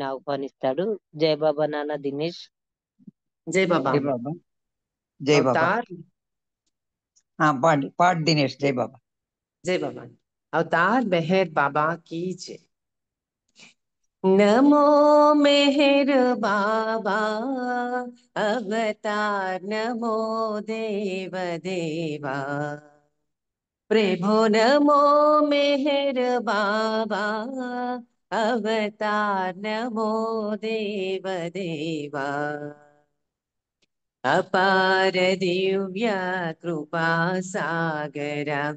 ఆహ్వానిస్తాడు. జై బాబా నాన్న దినేష్. జై బాబా. జై బాబా. జై బాబా. अवतार పాడి పాడి దినేష్. జై బాబా. जय बाबा। अवतार मेहर बाबा की जय। नमो मेहर बाबा अवतार, नमो देव देवा प्रभो, नमो मेहर बाबा अवतार, नमो देव देवा अपार दिव्य कृपा सागरा,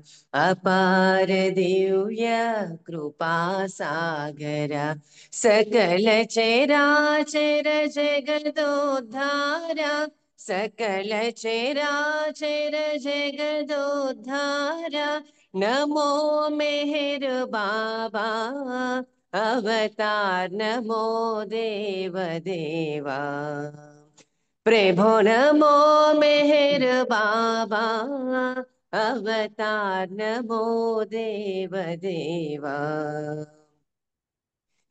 अपार दिव्य कृपा सागरा सकल चराचर जगदोद्धारा, सकल चराचर जगदोद्धारा नमो मेहर बाबा अवतार, नमो देव देवा प्रभो, नमो मेहर बाबा अवतार, नमो देव देवा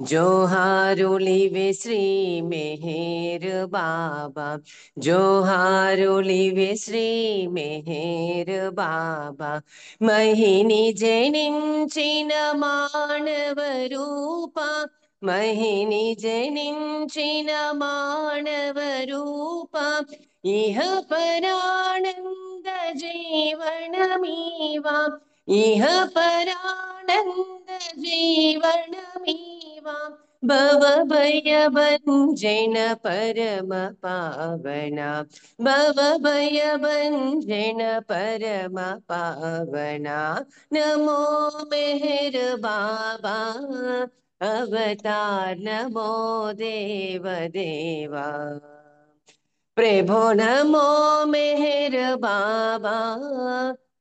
जोहारुलिवे श्री मेहर बाबा, जोहारुलिवे श्री मेहर बाबा महिनी जनिंचिन मानव रूपा, महिनी जनिंचिन मानव रूपा इह परानंद जीवनमीवा, इह परानंद जीवनमीवा भवभय भंजन परम पावना, भवभय भंजन परम पावना नमो मेहर बाबा अवतार, नमो देव देवा प्रभो, नमो मेहर बाबा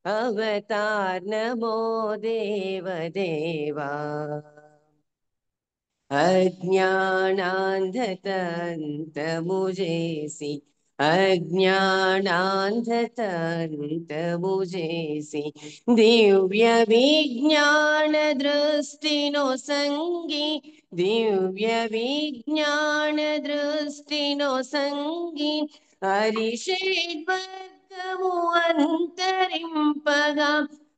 अवतार, नमो देव देवा अज्ञानान्धतन्तमुजेसि, अज्ञानान्धतन्तमुजेसि दिव्य विज्ञान दृष्टिनो संगी, दिव्य विज्ञान दृष्टिनो संगी हरिषेद्वर्गमु अन्तरिंपगा,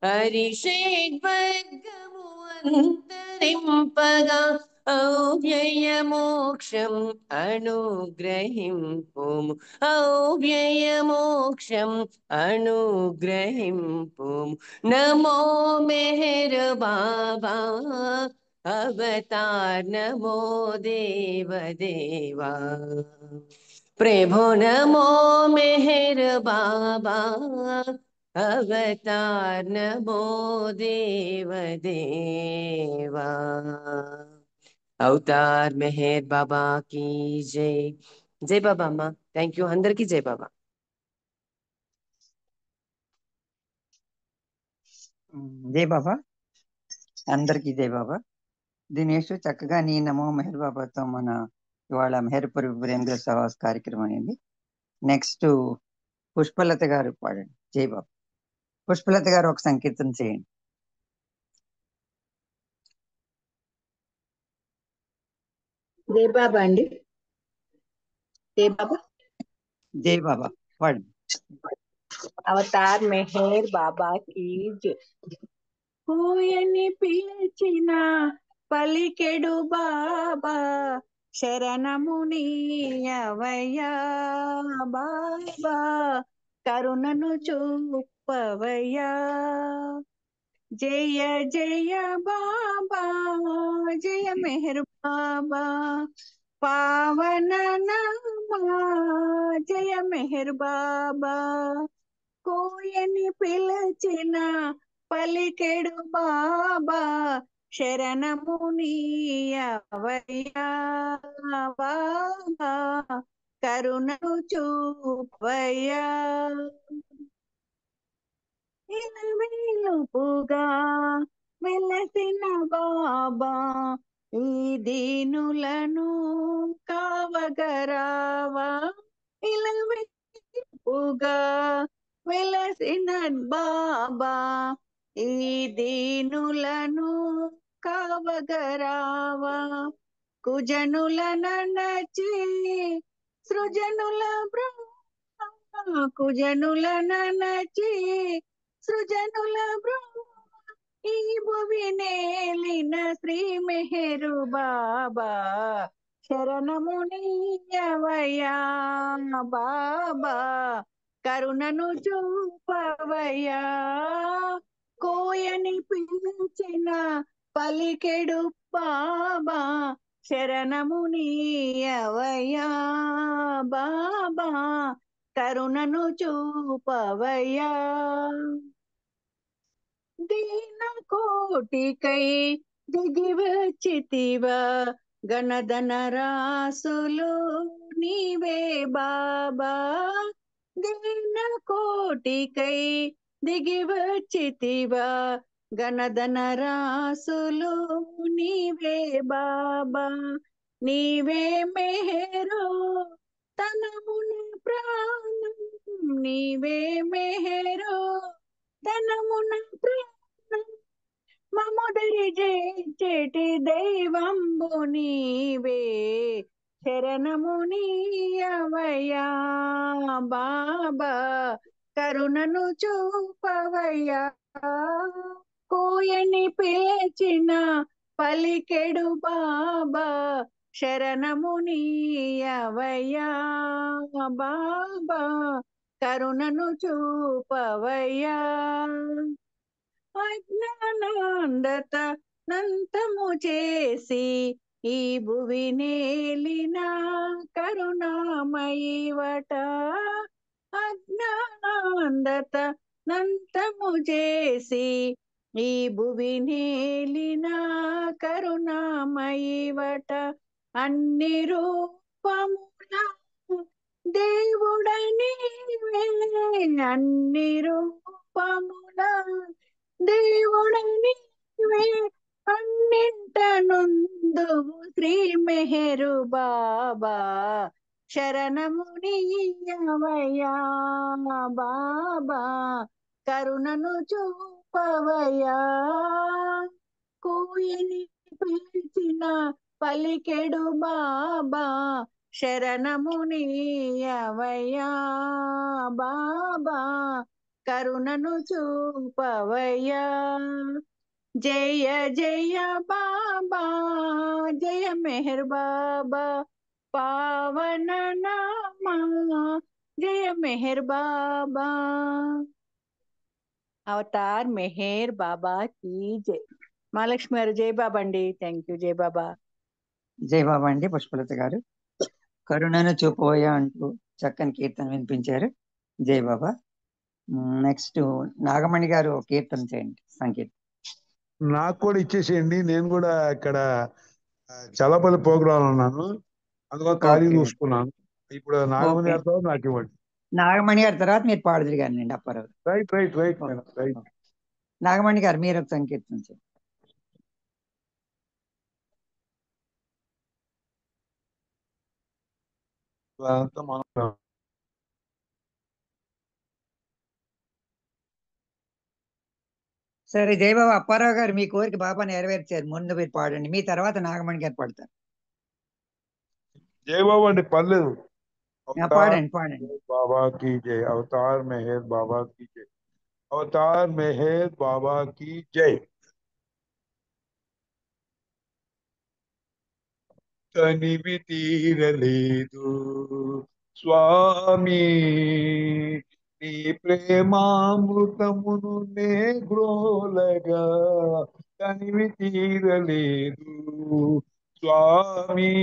हरिषेद्वर्गमु अन्तरिंपगा अव्ययमोक्षम् अनुग्रहिंपुम्, अव्ययमोक्षम् अनुग्रहिंपुम् नमो मेहर बाबा अवतार, नमो देव देवा प्रभो, नमो मेहर बाबा अवतार, नमो देव देवा अवतार मेहर बाबा की जय। जय बाबा अम्मा। థ్యాంక్ యూ అందరికీ జై బాబా। జై బాబా. అందరికీ జై బాబా. దినేష్ చక్కగా నీ నమో మెహర్ బాబాతో మన ఇవాళ మెహర్పురి వీరేంద్ర సహవాస్ కార్యక్రమం అయింది. నెక్స్ట్ పుష్పలత గారు పాడండి. జై బాబా. పుష్పలత గారు ఒక సంకీర్తన చేయండి. జై బాబా అండి. జై బాబా. జై బాబా పాడండి. అవతార్ మెహర్ బాబా కీ జై. కోయని పిలిచిన పలికెడు బాబా శరణమునీయవయ్యా, బాబా కరుణను చూపవయ్యా. జయ జయ బాబా, జయ మెహర్ బాబా, పావన నామా జయ మెహర్ బాబా. కోయని పిలచిన పలికెడు బాబా శరణమునీయవయ్యా, బాబా కరుణను చూపవయ్యా. ఇలవేలుపుగా వెలసిన బాబా ఈ దీనులను కావగరావా. ఇలవేలుపుగా వెలసిన బాబా ఈ దీనులను కావగరావా. కుజనుల ననచి సృజనుల బ్రహ్మ కుజనుల ననచి సృజనుల బ్రహ్మ ఈ భువి నేలిన శ్రీ మెహరు బాబా శరణమునియవయ్యా బాబా కరుణను చూపవయ్యా కోయని పిలిచిన పలికెడు బాబా శరణమునియవయ్యా బాబా కరుణను చూపవయ్యా దీన కోటికై దిగి వచ్చితివా గణధన రాసులు నీవే బాబా దీన కోటికై దిగి వచ్చితివా గణధన రాసులు నీవే బాబా నీవే మెహరు తనమున ప్రాణం నీవే మెహరు తనమున ప్రాణం మముదరి చేటి దైవంబు నీవే శరణమునియవయ్యా బాబా కరుణను చూపవయ్యా కోయని పిలిచిన పలికెడు బాబా శరణమునియవయ్యా బాబా కరుణను చూపవయ్యా అజ్ఞానాంధత నంతము చేసి ఈ భువి నేలిన కరుణామయివట అజ్ఞానాంధత నంతము చేసి ఈ భువి నేలిన కరుణామయివట అన్ని రూపముల దేవుడనీవే అన్ని రూపముల దేవుడనీవే అన్నింట నుందువు శ్రీ మెహరు బాబా శరణమునియవయ్యా బాబా కరుణను చూపవయ్యా కోయని పిలిచిన పలికెడు బాబా శరణమునియవయ్యా బాబా కరుణను చూపవయ్యా జయ జయ బాబా జయ మెహర్ బాబా పావన నామా జయ మెహర్ బాబా అవతార్ మెహర్ బాబా కీ జై మహాలక్ష్మి గారు జై బాబా అండి థ్యాంక్ యూ జై బాబా జై బాబా అండి పుష్పలత గారు. కరుణను చూపోయా అంటూ చక్కని కీర్తన వినిపించారు. జై బాబా. నెక్స్ట్ నాగమణి గారు కీర్తన చేయండి సంకీర్తన. నాకు కూడా ఇచ్చేసేయండి. నేను కూడా ఇక్కడ చల్లపల్లి ప్రోగ్రాం ఉన్నాను, అందుకని ఖాళీ ఓకే చూసుకున్నాను. ఇప్పుడు నాగమణి ఓకే గారితో నాకు ఇవ్వండి. నాగమణి గారి తర్వాత మీరు పాడుదురు గానండి Apparao. Right right right madam right. Nagamani గారు మీరు ఒక సంకీర్తన చేయండి. అంతా మనం సరే జయబాబు అప్పారావు గారు మీ కోరిక బాబా నెరవేర్చారు. ముందు మీరు పాడండి, మీ తర్వాత నాగమణి గారు పాడతారు. జయబాబు అండి పర్లేదు. పాడండి పాడండి. బాబా की जय, अवतार मेहर बाबा की जय, अवतार मेहर बाबा की जय. తనివి తీరలేదు స్వామి నీ ప్రేమామృతమును నే గ్రోలగా, తనివి తీరలేదు స్వామి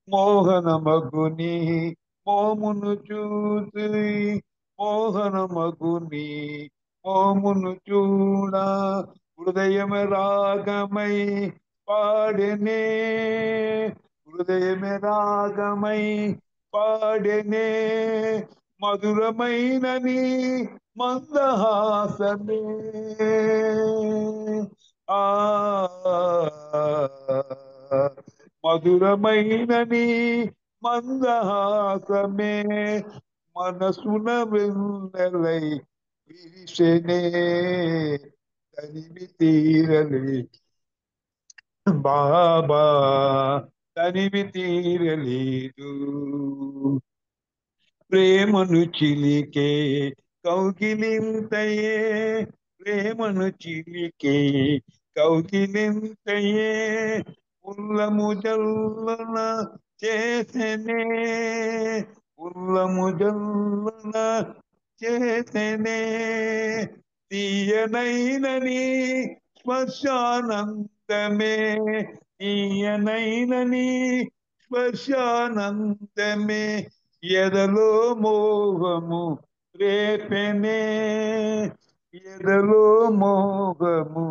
మోహన మగుని మోమును చూసి, మోహన మగుని మోమును చూడ హృదయం రాగమై పాడెనే, హృదయం రాగమై పాడెనే మధురమైనని మందహాసమే. ఆ మధురమైనని మందహాసమే మనసున వెన్నెలై విరిసెనే, తనివి తీరలే బాబా తనివి తీరలేదు, ప్రేమను చిలికే కౌగిలింతయే, ప్రేమను చిలికే కౌగిలింతయే, ఉల్లము జల్లున చేసెనే, ఉల్లము జల్లున చేసెనే, తీయనైనని స్పర్శానందమే, తీయనైనని స్పర్శానందమే, ఎదలో మోహము రేపెనే, ఎదలో మోహము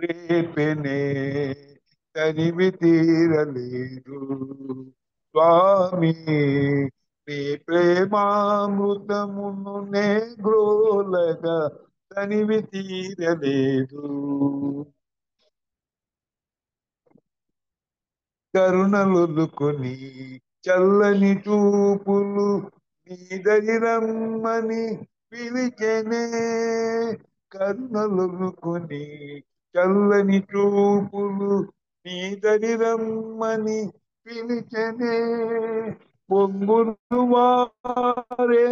రేపెనే, తనివి తీరలేదు స్వామి, నీ ప్రేమామృతమును నే గ్రోలగా తనివి తీరలేదు, కరుణలొలుకొని చల్లని చూపులు నీ దరిరమ్మని పిలిచెనే, కరుణలొలుకొని చల్లని చూపులు నీ దరిరమ్మని పిలిచెనే, పొంగులు వారే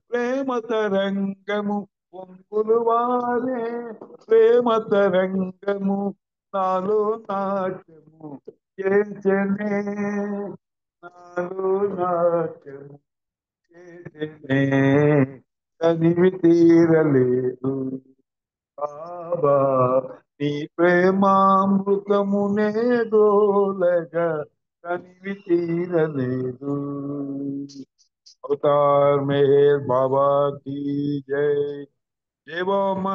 ప్రేమ తరంగము, పొంగులు వారే ప్రేమ తరంగము, నాలో నాట్యము చేసెనే, నాలో నాట్యము చేసెనే, తనివి తీరలేదు బాబా, నీ ప్రేమామృతమునే గోలగా తనివి తీరలేదు. అవతార్ మెహర్ బాబా की जय. జై బాబా.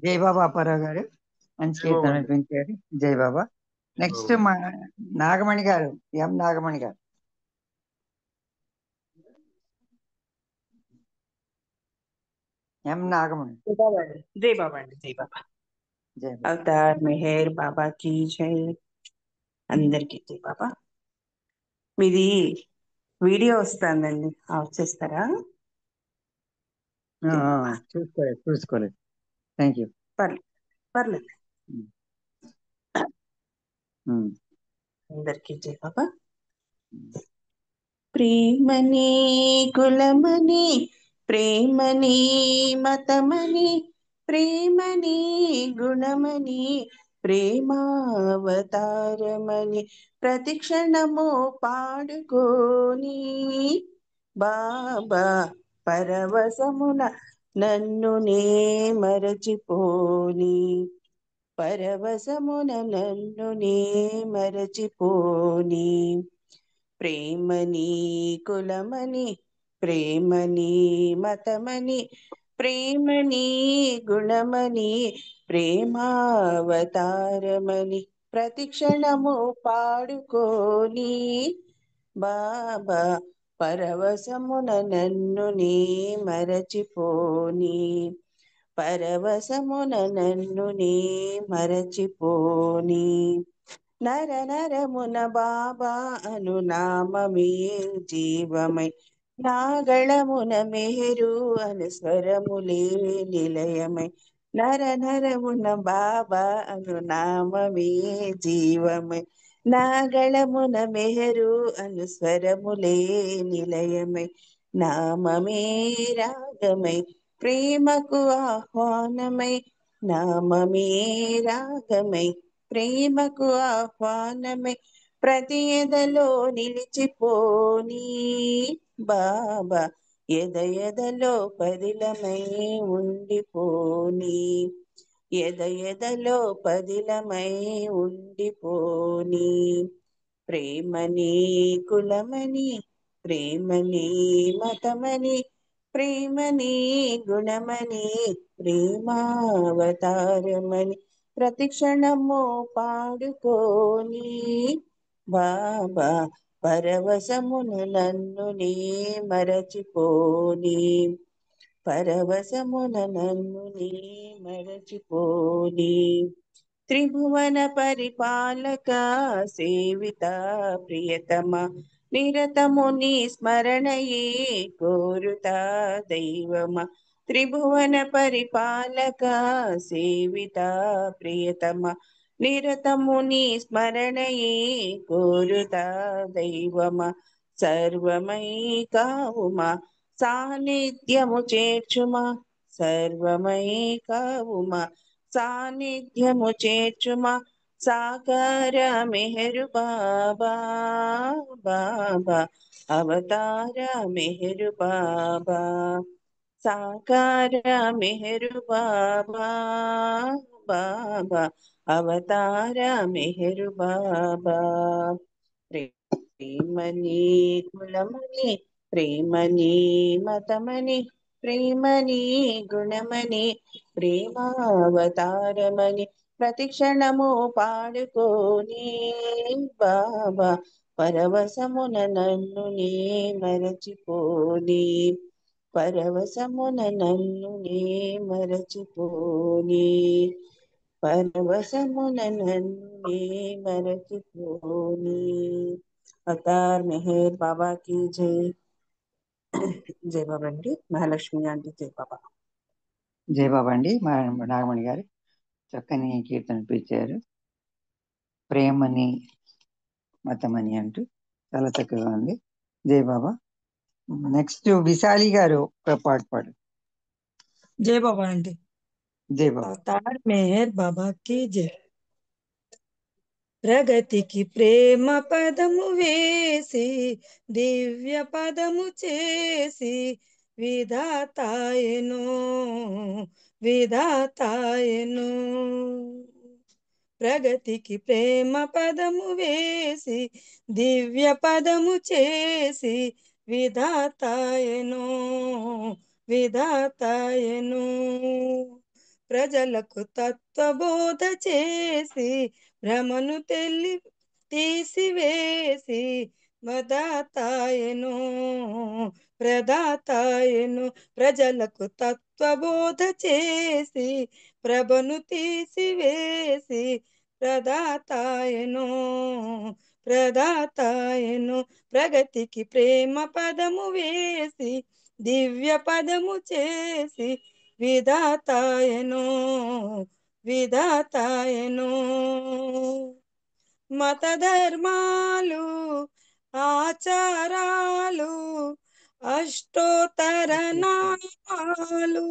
జై బాబా అప్పారావు గారు మంచి జై బాబా కీర్తన అండి. వినిపించారు. జై బాబా. నెక్స్ట్ మా నాగమణి గారు, ఎం నాగమణి గారు. ఎం నాగమణి. జై బాబా అండి, జై బాబా. జై బాబా. అవతార్ మెహర్ బాబాకి జై. అందరికీ జై బాబా. మీది వీడియో వస్తుందండి, ఆఫ్ చేస్తారా? జై బాబా. చూసుకోలేదు. Thank you. పర్లేదు. అందరికీ జై బాబా. ప్రేమని కులమని, ప్రేమని మతమని, ప్రేమని గుణమని, ప్రేమావతారమని, ప్రతిక్షణము పాడుకోని బాబా పరవశమున నన్ను నే మరచిపోని, పరవశమున నన్ను నే మరచిపోని, ప్రేమని కులమని, ప్రేమని మతమని, ప్రేమని గుణమని, ప్రేమావతారమని, ప్రతిక్షణము పాడుకోని బాబా పరవశమున నన్ను నే మరచిపోని, పరవశమున నన్ను నే మరచిపోని, నర నరమున బాబా అను నామమే జీవమై, నాగళమున మెహరు అను స్వరములే నిలయమై, నర నరమున బాబా అను నామమే జీవమై, నాగళమున మెహరు అను స్వరములే నిలయమై, నామమే రాగమై ప్రేమకు ఆహ్వానమై, నామమే రాగమై ప్రేమకు ఆహ్వానమై, ప్రతి ఎదలో నిలిచిపోని బాబా, ఎద ఎదలో పదిలమై ఉండిపోని, ఎద ఎదలో పదిలమై ఉండిపోని, ప్రేమని కులమని, ప్రేమని మతమని, ప్రేమని గుణమని, ప్రేమావతారమని, ప్రతిక్షణము పాడుకోని బాబా పరవశమును నన్ను నే మరచిపోని, పరవశమున నన్ను నే మరచిపోని, త్రిభువన పరిపాలక సేవిత ప్రియతమ, నిరతము నీ స్మరణయే కోరుతా దైవమ, త్రిభువన పరిపాలక సేవిత ప్రియతమ, నిరతము నీ స్మరణయే కోరుతా దైవమా సర్వమై కావుమా సాన్నిధ్యము చేర్చుమా సర్వమై కావుమా సాన్నిధ్యము చేర్చుమా సాకార మెహరు బాబా బాబా అవతార మెహరు బాబా సాకార మెహరు బాబా బాబా అవతార మెహరు బాబా ప్రేమని కులమని ప్రేమని మతమని ప్రేమని గుణమని ప్రేమావతారమని ప్రతి క్షణము పాడుకోని బాబా పరవశమున నన్ను నే మరచిపోని పరవశమున నన్ను నే మరచిపోని పరవశమున నన్ను నే మరచిపోని అవతార్ మెహర్ బాబా की जय జై బాబా అండి మహాలక్ష్మి ఆంటీ జై బాబా జై బాబా అండి. మా నాగమణి గారు చక్కని కీర్తన పిలిచారు. ప్రేమని మతమని అంటూ చాలా చక్కగా ఉంది. జై బాబా. నెక్స్ట్ విశాలి గారు ఒక పాట పాడు. जय बाबा आंटी జై బాబా. अवतार मेहर बाबा की जय ప్రగతికి ప్రేమ పదము వేసి దివ్య పదము చేసి విధాతాయను విధాతాయను ప్రగతికి ప్రేమ పదము వేసి దివ్య పదము చేసి విధాతాయను విధాతాయను ప్రజలకు తత్వబోధ చేసి భ్రమను తీసివేసి ప్రదాతాయను ప్రదాతాయను ప్రజలకు తత్వబోధ చేసి ప్రభను తీసివేసి ప్రదాతాయను ప్రదాతాయను ప్రగతికి ప్రేమ పదము వేసి దివ్య పదము చేసి విధాతాయను విధాతాయను మత ధర్మాలు ఆచారాలు అష్టోత్తర నామాలు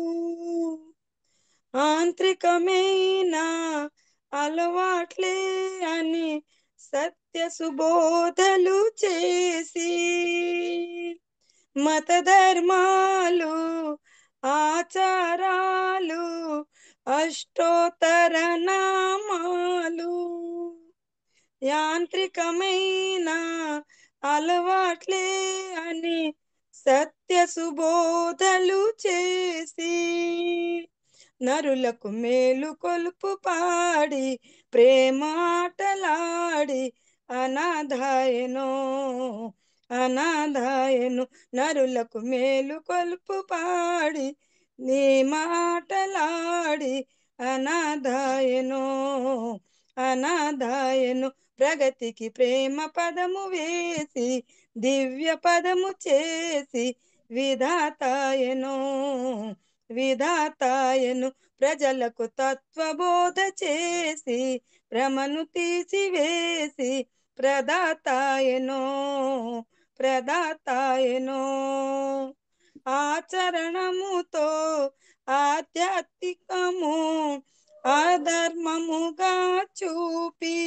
ఆంత్రికమైన అలవాట్లే అని సత్య సుబోధలు చేసి మత ధర్మాలు ఆచారాలు అష్టోత్తర నామాలు యాంత్రికమైన అలవాట్లే అని సత్య సుబోధలు చేసి నరులకు మేలు కొలుపు పాడి ప్రేమాటలాడి అనాథాయను అనాథాయను నరులకు మేలు కొలుపు పాడి నీ మాటలాడి అనాథాయను అనాథాయను ప్రగతికి ప్రేమ పదము వేసి దివ్య పదము చేసి విధాతాయను విధాతాయను ప్రజలకు తత్వబోధ చేసి భ్రమను తీసివేసి ప్రదాతాయను ప్రదాతాయను ఆచరణముతో ఆధ్యాత్మికము అధర్మముగా చూపి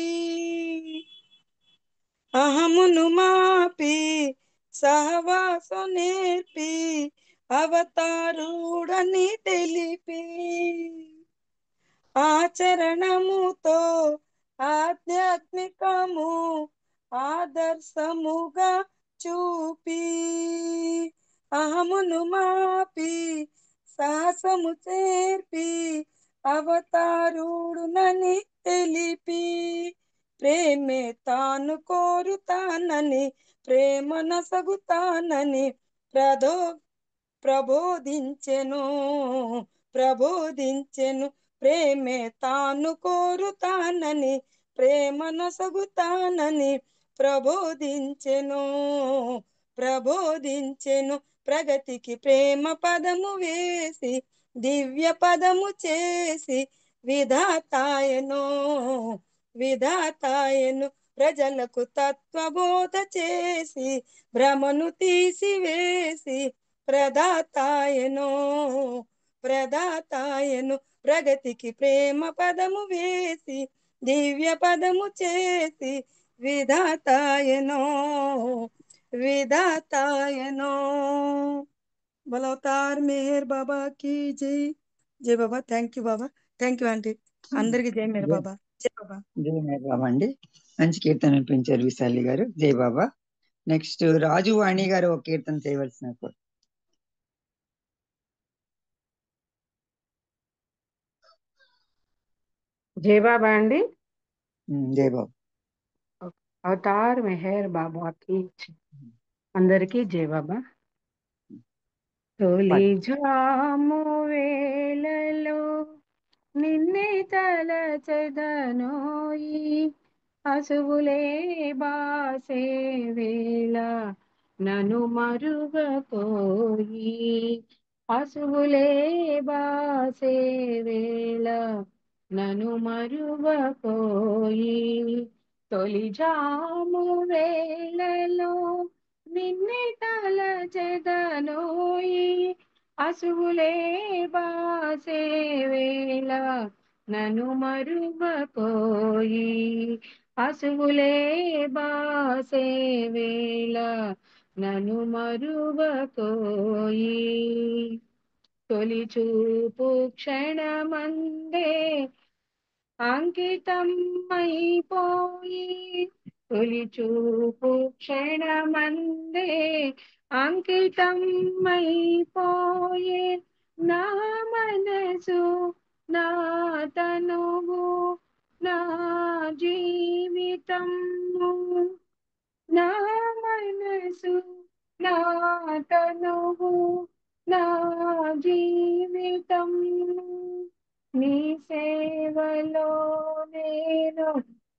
అహమును మాపి సహవాసు నేర్పి అవతారుడని తెలిపి ఆచరణముతో ఆధ్యాత్మికము ఆదర్శముగా చూపి అహమును మాపి సాహసము చేర్పి అవతారుడునని తెలిపి ప్రేమే తాను కోరుతానని ప్రేమ నసగుతానని ప్రబోధించెను ప్రబోధించెను ప్రేమే తాను కోరుతానని ప్రేమ నసగుతానని ప్రబోధించెను ప్రబోధించెను ప్రగతికి ప్రేమ పదము వేసి దివ్య పదము చేసి విధాతాయను విధాతాయను ప్రజలకు తత్వబోధ చేసి భ్రమను తీసివేసి ప్రదాతాయను ప్రగతికి ప్రేమ పదము వేసి దివ్య పదము చేసి విధాతాయనో బలవతార్ మెహర్ బాబా की జై. జై Baba. Thank you Baba. Thank you aunty. అందరికి జై మేర్ బాబా. జై బాబా. జై మేర్ బాబా అండి. మంచి కీర్తన వినిపించారు విశాలి గారు. జై బాబా. నెక్స్ట్ రాజు వాణి గారు ఒక కీర్తన చేయవలసిన కోరు. జై బాబా అండి. జై బాబా. అవతార్ మెహర్ బాబాకి అందరికీ జై బాబా. తొలి జాము వేళలో నిన్నే తలచెదనోయి అసువులే బాసే వేళ నను మరువకోయి అసువులే బాసే వేళ నను మరువకోయి తొలి జాము వేళలో నిన్నే తలచెదనోయి అసువులే బాసే వేళ నను మరువకోయి అసువులే బాసే వేళ నను మరువకోయి తొలి చూపు క్షణమందే అంకితం అయిపోయి తొలి చూపు క్షణమందే అంకితం అయిపోయే నా మనసు నా తనువు నా జీవితము నా మనసు నా తనువు నా జీవితం నీ సేవలో నేను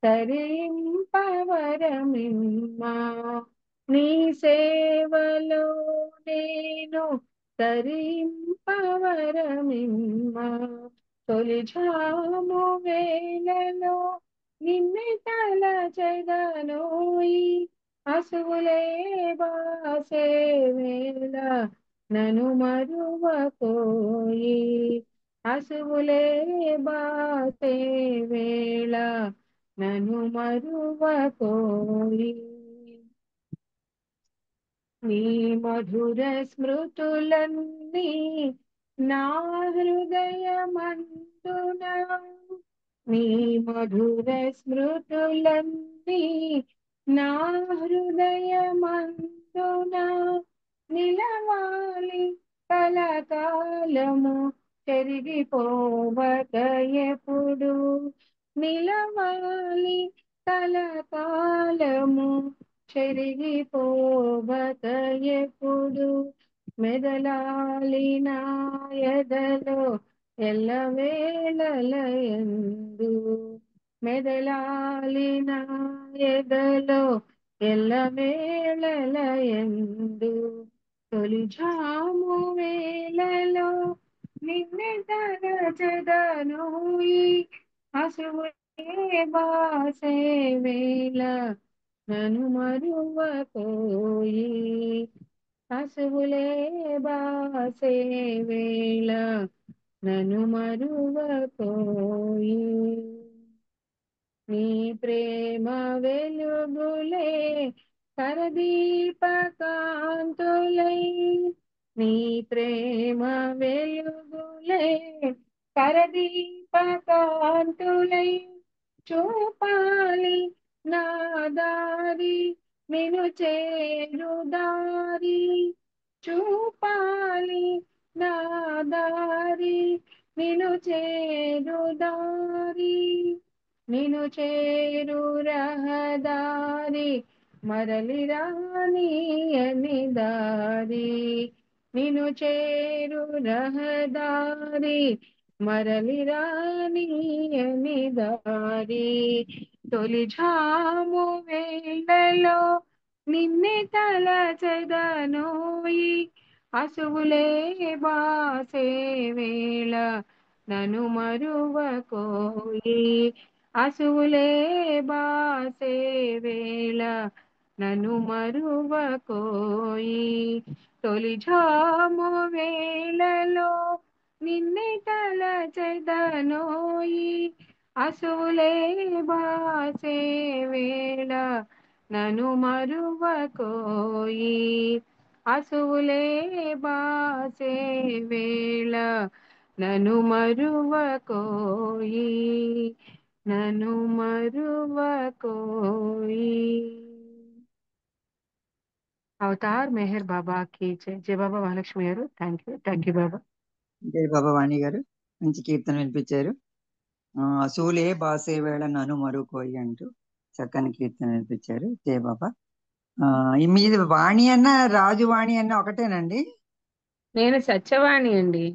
తరింపవరమిమ్మా నీ సేవలో నేను తరింపవరమిమ్మా తొలి జాము వేళలో నిన్నే తలచెదనోయి అసువులే బాసే వేళ నను మరువకోయి అసువులే బాసే వేళ నను మరువకోయి నీ మధుర స్మృతులన్నీ నా హృదయమందున నీ మధుర స్మృతులన్నీ నా హృదయమందున నిలవాలి కలకాలము చెరిగిపోవక ఎప్పుడు నిలవాలి కలకాలము చెరిగిపోవక ఎప్పుడు మెదలాలి నా ఎదలో ఎల్లవేళలయందు మెదలాలి నా ఎదలో ఎల్లవేళలయందు తొలి జాము వేళలో నిన్నే తలచెదనోయి అసువులే బాసే వేళ నను మరువకోయి అసువులే బాసే వేళ నను మరువకోయి నీ ప్రేమ వెలుగులే కరదీపకాంతులై నీ ప్రేమ వెలుగులే కరదీపకాంతులై చూపాలి నా దారి నిను చేరు దారి చూపాలి నా దారి నిను చేరు దారి నిను చేరు రహదారి మరలి రాని అని దారి నిను చేరు రహదారి మరలి రాని అని దారి తొలి జాము వేళలో నిన్నే తలచెదనోయి అసువులే బాసే వేళ నను మరువకోయి అసువులే బాసే వేళ నన్ను మరువకోయి, తొలి జాము వేళలో నిన్నే తలచెదనోయి. అసువులే బాసే వేళ నన్ను మరువకోయి, అసువులే బాసే వేళ నన్ను మరువకోయి, నన్ను మరువకోయి. అవతార్ మెహర్ బాబా కీ జై. జై బాబా మహాలక్ష్మి గారు. థ్యాంక్ యూ బాబా. జై బాబా వాణి గారు మంచి కీర్తన వినిపించారు. అసూలే బాసే వేళ నన్ను మరుకోయి అంటూ చక్కని కీర్తన వినిపించారు. జై బాబా. మీది వాణి అన్న రాజు వాణి అన్న ఒకటేనండి? నేను సత్యవాణి అండి.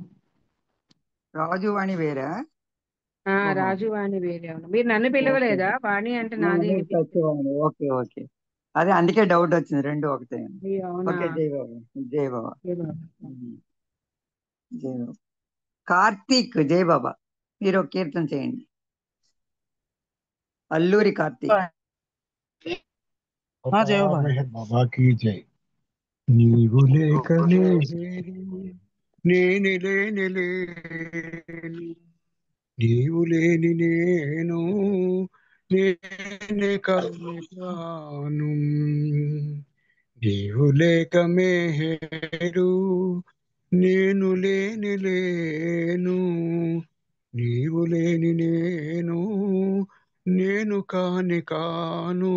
రాజు వాణి వేరా? ఓహో. రాజువాణి వేరే ఉన్నా. మీరు నన్ను ఓకే. పిలవలేదా? వాణి అంటే నాది మీరు సత్యవాణి. ఓకే ఓకే, అదే అందుకే డౌట్ వచ్చింది, రెండు ఒకటే. అయ్యో, అవునా? ఓకే, జై బాబా. జై బాబా. జై బాబా. జై బాబా. కార్తీక్, జై బాబా, మీరు ఒక కీర్తన చేయండి. అల్లూరి కార్తీక్. మెహర్ బాబా కీ జై. నీవు లేక నేను లేని లేను, నీవు లేని నేను నేనే కాను, నీవు లేక మేరు నేను లేని లేను, నీవు లేని నేను కాని కాను.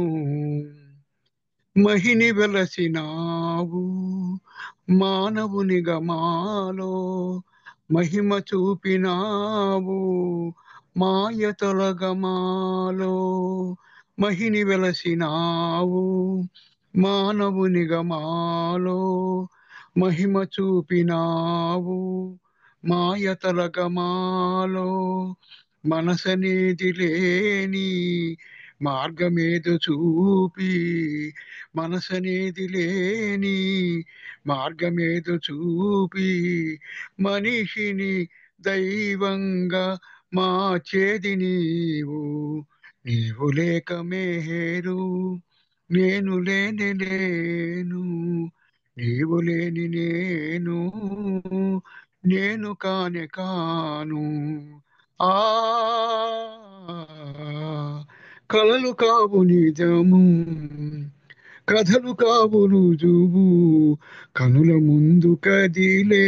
మహిని వెలసినావు మానవుని గమాలో, మహిమ చూపినావు మాయ తొలగమాలో. మహిని వెలసినావు మానవుని గమాలో, మహిమ చూపినావు మాయ తొలగమాలో. మనసనేది లేని మార్గమేదో చూపి, మనసనేది లేని మార్గమేదో చూపి, మనిషిని దైవంగా మార్చేది నీవు. నీవు లేక మేరు నేను లేని లేను, నీవు లేని నేను కానే కాను. ఆ కలలు కావు నిజము, కథలు కావు రుజువు, కనుల ముందు కదిలే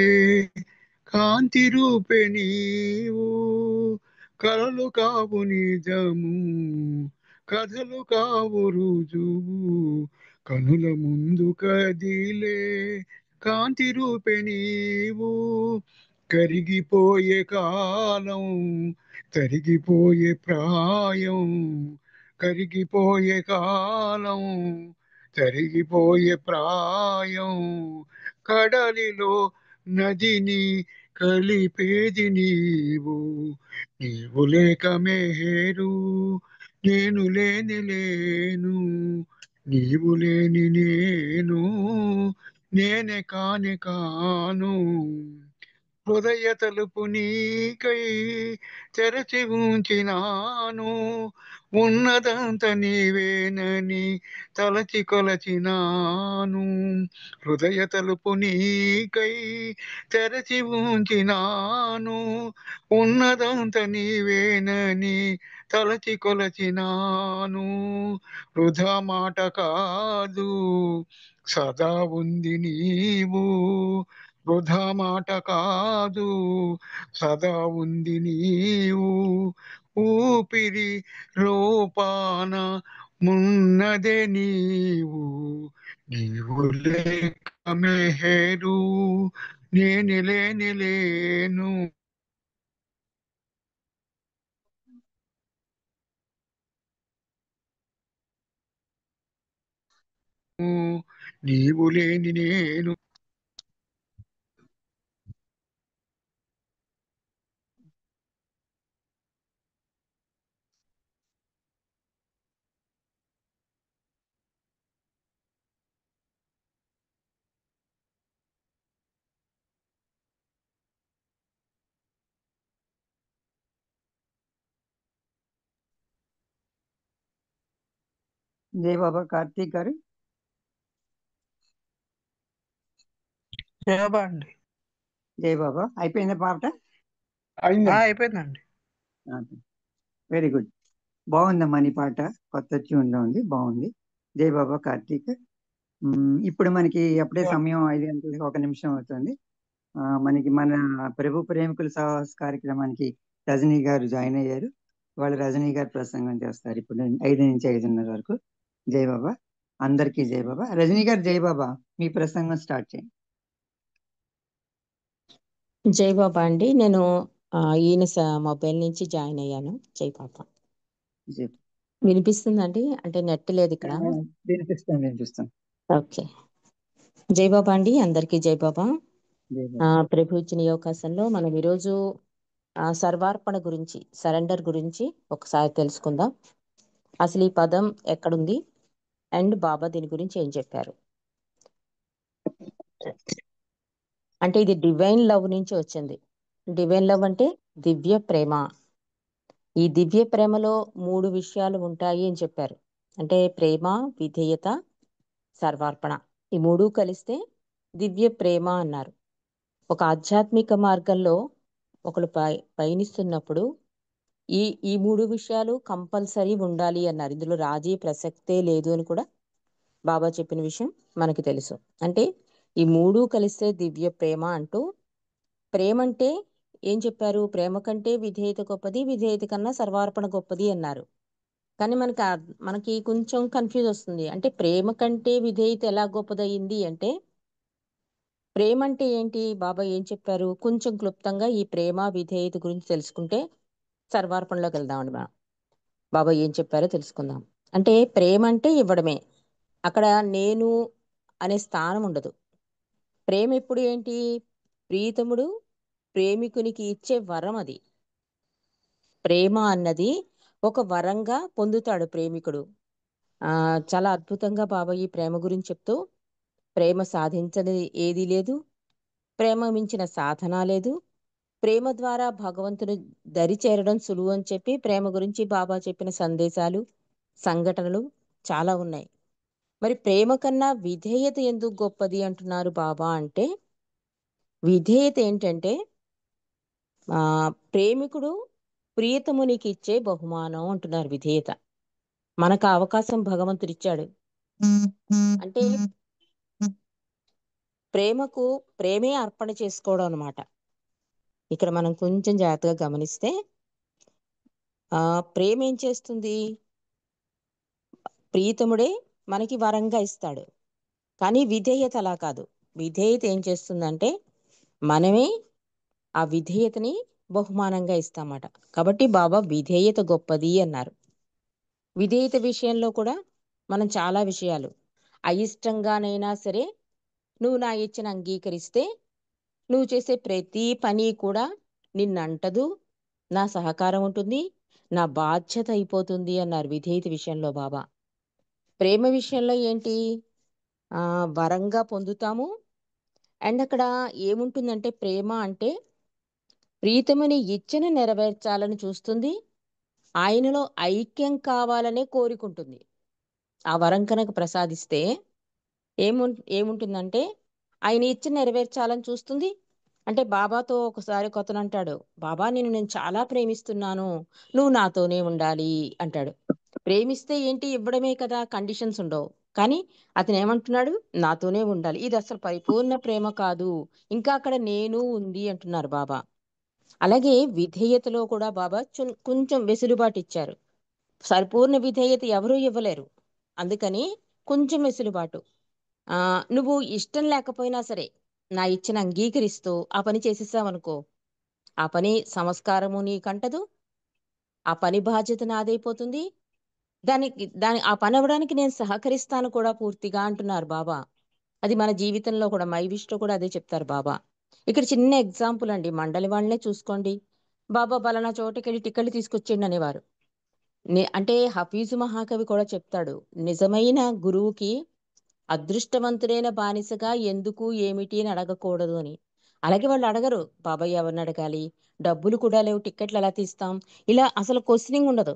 కాంతి రూపే నీవు. కలలు కావు నిజము, కథలు కావు రుజువు, కనుల ముందు కదిలే కాంతి రూపే నీవు. కరిగిపోయే కాలం, తరిగిపోయే ప్రాయం, కరిగిపోయే కాలం, తరిగిపోయే ప్రాయం, కడలిలో నదిని కలిపేది నీవు. నీవు లేక మేరు నేను లేని లేను, నీవు లేని నేనే కాని కాను. హృదయ తలుపు నీకై తెరచి ఉంచినాను, ఉన్నదంత నీవేనని తలచి కొలచినాను. హృదయ తలుపు నీకై తెరచి ఉంచినాను, ఉన్నదంత నీవేనని తలచి కొలచినాను. వృధా మాట కాదు సదా ఉంది నీవు, వృధా మాట కాదు సదా ఉంది నీవు. ఊపిరి రూపాన మున్నదే నీవు. నీవు లేక మెహరు నేను లేని లేను. నీవు లేని నేను. జై బాబా. కార్తీక్ గారు. జై బాబా అండి. జై బాబా. అయిపోయిందా పాట? అయిపోయిందండి. Very good. బాగుందమ్మా నీ పాట, కొత్త ట్యూన్ లో ఉంది, బాగుంది. జై బాబా కార్తీక్. ఇప్పుడు మనకి అప్పుడే సమయం 5 గంటలకు 1 నిమిషం అవుతుంది. మనకి మన ప్రభు ప్రేమికుల సహవాస కార్యక్రమానికి రజనీ గారు జాయిన్ అయ్యారు. వాళ్ళు రజనీ గారు ప్రసంగం చేస్తారు ఇప్పుడు 5 నుంచి 5:30 వరకు. జై బాబా. అందరికీ జై బాబా. రజనీ గారు జై బాబా, మీ ప్రసంగం స్టార్ట్ చేయండి. జై బాబా అండి. నేను ఈయన మొబైల్ నుంచి జాయిన్ అయ్యాను. జై బాబా. వినిపిస్తుందండి? అంటే నెట్ లేదు ఇక్కడ. వినిపిస్తాను. ఓకే. జై బాబా అండి. అందరికీ జై బాబా. జై బాబా. ప్రభు ఇచ్చిన ఈ అవకాశంలో మనం ఈరోజు సర్వార్పణ గురించి, సరెండర్ గురించి ఒకసారి తెలుసుకుందాం. అసలు ఈ పదం ఎక్కడుంది అండ్ బాబా దీని గురించి ఏం చెప్పారు. అంటే ఇది డివైన్ లవ్ నుంచి వచ్చింది. డివైన్ లవ్ అంటే దివ్య ప్రేమ. ఈ దివ్య ప్రేమలో 3 విషయాలు ఉంటాయి అని చెప్పారు. అంటే ప్రేమ, విధేయత, సర్వార్పణ. ఈ 3 కలిస్తే దివ్య ప్రేమ అన్నారు. ఒక ఆధ్యాత్మిక మార్గంలో ఒకరు పయనిస్తున్నప్పుడు ఈ 3 విషయాలు కంపల్సరీ ఉండాలి అన్నారు. ఇందులో రాజీ ప్రసక్తే లేదు అని కూడా బాబా చెప్పిన విషయం మనకి తెలుసు. అంటే ఈ 3 కలిస్తే దివ్య ప్రేమ అంటూ, ప్రేమ అంటే ఏం చెప్పారు? ప్రేమ కంటే విధేయత గొప్పది, విధేయత కన్నా సర్వార్పణ గొప్పది అన్నారు. కానీ మనకి కొంచెం కన్ఫ్యూజ్ వస్తుంది. అంటే ప్రేమ కంటే విధేయత ఎలా గొప్పదయ్యింది అంటే, ప్రేమ అంటే ఏంటి? బాబా ఏం చెప్పారు? కొంచెం క్లుప్తంగా ఈ ప్రేమ విధేయత గురించి తెలుసుకుంటే సర్వార్పణలోకి వెళ్దామండి. బాబా ఏం చెప్పారో తెలుసుకుందాం. అంటే ప్రేమ అంటే ఇవ్వడమే. అక్కడ నేను అనే స్థానం ఉండదు. ప్రేమ ఎప్పుడు ఏంటి? ప్రీతముడు ప్రేమికునికి ఇచ్చే వరం అది. ప్రేమ అన్నది ఒక వరంగా పొందుతాడు ప్రేమికుడు. చాలా అద్భుతంగా బాబా ఈ ప్రేమ గురించి చెప్తూ, ప్రేమ సాధించని ఏదీ లేదు, ప్రేమ మించిన సాధన లేదు, ప్రేమ ద్వారా భగవంతుని దరి చేరడం సులువు అని చెప్పి ప్రేమ గురించి బాబా చెప్పిన సందేశాలు, సంఘటనలు చాలా ఉన్నాయి. మరి ప్రేమ కన్నా విధేయత ఎందుకు గొప్పది అంటున్నారు బాబా అంటే, విధేయత ఏంటంటే ప్రేమికుడు ప్రియతమునికి ఇచ్చే బహుమానం అంటున్నారు విధేయత. మనకు ఆ అవకాశం భగవంతుడు ఇచ్చాడు. అంటే ప్రేమకు ప్రేమే అర్పణ చేసుకోవడం అన్నమాట. ఇక్కడ మనం కొంచెం జాగ్రత్తగా గమనిస్తే ప్రేమ ఏం చేస్తుంది? ప్రీతముడే మనకి వరంగా ఇస్తాడు. కానీ విధేయత అలా కాదు. విధేయత ఏం చేస్తుందంటే మనమే ఆ విధేయతని బహుమానంగా ఇస్తామట. కాబట్టి బాబా విధేయత గొప్పది అన్నారు. విధేయత విషయంలో కూడా మనం చాలా విషయాలు, అయిష్టంగానైనా సరే నువ్వు నా ఇచ్చిన అంగీకరిస్తే నువ్వు చేసే ప్రతి పని కూడా నిన్నంటదు, నా సహకారం ఉంటుంది, నా బాధ్యత అయిపోతుంది అన్నారు విధేయత విషయంలో బాబా. ప్రేమ విషయంలో ఏంటి? వరంగా పొందుతాము. అండ్ అక్కడ ఏముంటుందంటే ప్రేమ అంటే ప్రీతముని ఇచ్చని నెరవేర్చాలని చూస్తుంది, ఆయనలో ఐక్యం కావాలనే కోరుకుంటుంది. ఆ వరం కనుక ప్రసాదిస్తే ఏముంటుందంటే ఆయన ఇచ్చి నెరవేర్చాలని చూస్తుంది. అంటే బాబాతో ఒకసారి కొత్తను అంటాడు, బాబా నేను చాలా ప్రేమిస్తున్నాను, నువ్వు నాతోనే ఉండాలి అంటాడు. ప్రేమిస్తే ఏంటి? ఇవ్వడమే కదా, కండిషన్స్ ఉండవు. కానీ అతను ఏమంటున్నాడు? నాతోనే ఉండాలి. ఇది అసలు పరిపూర్ణ ప్రేమ కాదు, ఇంకా అక్కడ నేను ఉంది అంటున్నారు బాబా. అలాగే విధేయతలో కూడా బాబా కొంచెం వెసులుబాటు ఇచ్చారు. సంపూర్ణ విధేయత ఎవరూ ఇవ్వలేరు, అందుకని కొంచెం వెసులుబాటు. నువ్వు ఇష్టం లేకపోయినా సరే నా ఇచ్చిన అంగీకరిస్తూ ఆ పని చేసేసావనుకో, ఆ పని సంస్కారము నీకంటదు, ఆ పని బాధ్యత నాదైపోతుంది, ఆ పని అవ్వడానికి నేను సహకరిస్తాను కూడా పూర్తిగా అంటున్నారు బాబా. అది మన జీవితంలో కూడా మైవిష్లో కూడా అదే చెప్తారు బాబా. ఇక్కడ చిన్న ఎగ్జాంపుల్ అండి, మండలి వాళ్ళనే చూసుకోండి. బాబా బలానా చోటుకి వెళ్ళి టికెట్లు తీసుకొచ్చేయండి అనేవారు. అంటే హఫీజు మహాకవి కూడా చెప్తాడు, నిజమైన గురువుకి అదృష్టవంతుడైన బానిసగా ఎందుకు ఏమిటి అని అడగకూడదు అని. అలాగే వాళ్ళు అడగరు, బాబాయ్ ఎవరిని అడగాలి, డబ్బులు కూడా లేవు, టిక్కెట్లు ఎలా తీస్తాం, ఇలా అసలు క్వశ్చనింగ్ ఉండదు.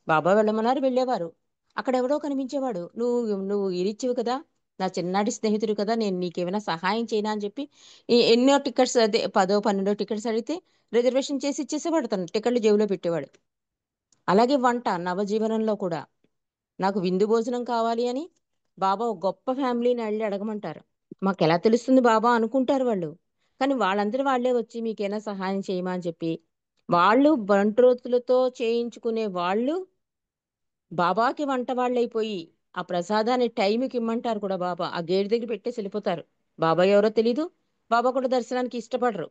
బాబా వెళ్ళమన్నారు, వెళ్ళేవారు. అక్కడ ఎవడో కనిపించేవాడు, నువ్వు నువ్వు ఇరిచ్చివు కదా, నా చిన్ననాటి స్నేహితుడు కదా, నేను నీకేమైనా సహాయం చేయనా అని చెప్పి ఎన్నో టికెట్స్, అదే 10 12 టికెట్స్ అడిగితే రిజర్వేషన్ చేసి ఇచ్చేసేవాడు, తను టికెట్లు జేబులో పెట్టేవాడు. అలాగే వంట నవజీవనంలో కూడా నాకు విందు భోజనం కావాలి అని బాబా ఒక గొప్ప ఫ్యామిలీని వెళ్ళి అడగమంటారు. మాకు ఎలా తెలుస్తుంది బాబా అనుకుంటారు వాళ్ళు, కానీ వాళ్ళందరూ వాళ్ళే వచ్చి మీకైనా సహాయం చేయమా అని చెప్పి వాళ్ళు బంట్రోతులతో చేయించుకునే వాళ్ళు బాబాకి వంట వాళ్ళైపోయి ఆ ప్రసాదాన్ని టైంకి ఇమ్మంటారు కూడా. బాబా ఆ గేట్ దగ్గర పెట్టేసి వెళ్ళిపోతారు. బాబా ఎవరో తెలీదు, బాబా కూడా దర్శనానికి ఇష్టపడరు.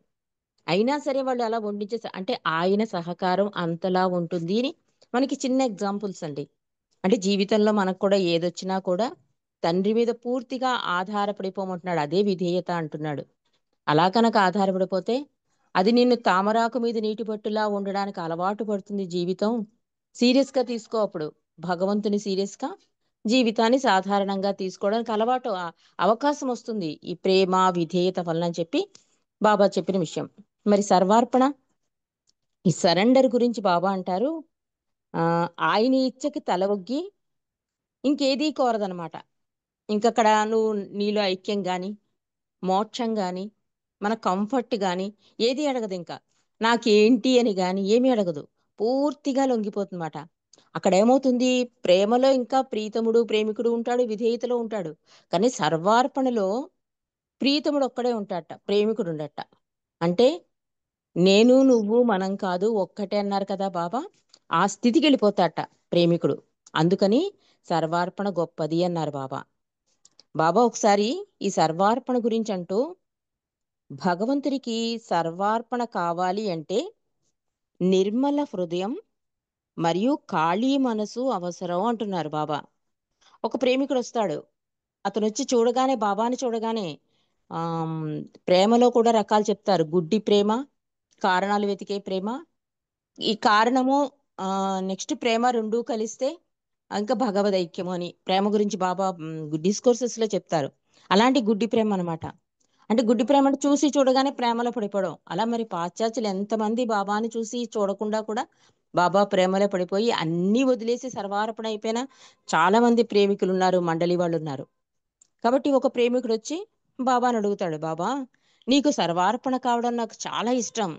అయినా సరే వాళ్ళు అలా వండించేసి, అంటే ఆయన సహకారం అంతలా ఉంటుంది అని మనకి చిన్న ఎగ్జాంపుల్స్ అండి. అంటే జీవితంలో మనకు కూడా ఏదొచ్చినా కూడా తండ్రి మీద పూర్తిగా ఆధారపడిపోమంటున్నాడు. అదే విధేయత అంటున్నాడు. అలా కనుక ఆధారపడిపోతే అది నిన్ను తామరాకు మీద నీటి పట్టులా ఉండడానికి అలవాటు పడుతుంది జీవితం. సీరియస్గా తీసుకో, అప్పుడు భగవంతుని సీరియస్గా, జీవితాన్ని సాధారణంగా తీసుకోవడానికి అలవాటు అవకాశం వస్తుంది ఈ ప్రేమ విధేయత వలన అని చెప్పి బాబా చెప్పిన విషయం. మరి సర్వార్పణ, ఈ సరెండర్ గురించి బాబా అంటారు, ఆయన ఇచ్చకి తల ఒగ్గి ఇంకేదీ కోరదనమాట. ఇంకక్కడ నువ్వు నీలో ఐక్యం కానీ, మోక్షం కానీ, మన కంఫర్ట్ కానీ ఏది అడగదు. ఇంకా నాకేంటి అని కానీ ఏమీ అడగదు, పూర్తిగా లొంగిపోతుందన్నమాట. అక్కడ ఏమవుతుంది, ప్రేమలో ఇంకా ప్రీతముడు ప్రేమికుడు ఉంటాడు, విధేయతలో ఉంటాడు. కానీ సర్వార్పణలో ప్రీతముడు ఒక్కడే ఉంటాడట, ప్రేమికుడు ఉండట. అంటే నేను నువ్వు మనం కాదు ఒక్కటే అన్నారు కదా బాబా, ఆ స్థితికి వెళ్ళిపోతాడట ప్రేమికుడు. అందుకని సర్వార్పణ గొప్పది అన్నారు బాబా. బాబా ఒకసారి ఈ సర్వార్పణ గురించి అంటూ, భగవంతుడికి సర్వార్పణ కావాలి అంటే నిర్మల హృదయం మరియు ఖాళీ మనసు అవసరం అంటున్నారు బాబా. ఒక ప్రేమికుడు వస్తాడు, అతను వచ్చి చూడగానే, బాబాని చూడగానే ప్రేమలో కూడా రకాలు చెప్తారు. గుడ్డి ప్రేమ, కారణాలు వెతికే ప్రేమ, ఈ కారణము నెక్స్ట్ ప్రేమ రెండూ కలిస్తే ఇంకా భగవద్ ఐక్యము అని ప్రేమ గురించి బాబా డిస్కోర్సెస్ లో చెప్తారు. అలాంటి గుడ్డి ప్రేమ అనమాట. అంటే గుడ్డి ప్రేమ అంటే చూసి చూడగానే ప్రేమలో పడిపోవడం. అలా మరి పాశ్చాత్యులు ఎంతమంది బాబాని చూసి చూడకుండా కూడా బాబా ప్రేమలో పడిపోయి అన్నీ వదిలేసి సర్వార్పణ అయిపోయిన చాలా మంది ప్రేమికులు ఉన్నారు, మండలి వాళ్ళు ఉన్నారు. కాబట్టి ఒక ప్రేమికుడు వచ్చి బాబాని అడుగుతాడు, బాబా నీకు సర్వార్పణ కావడం నాకు చాలా ఇష్టం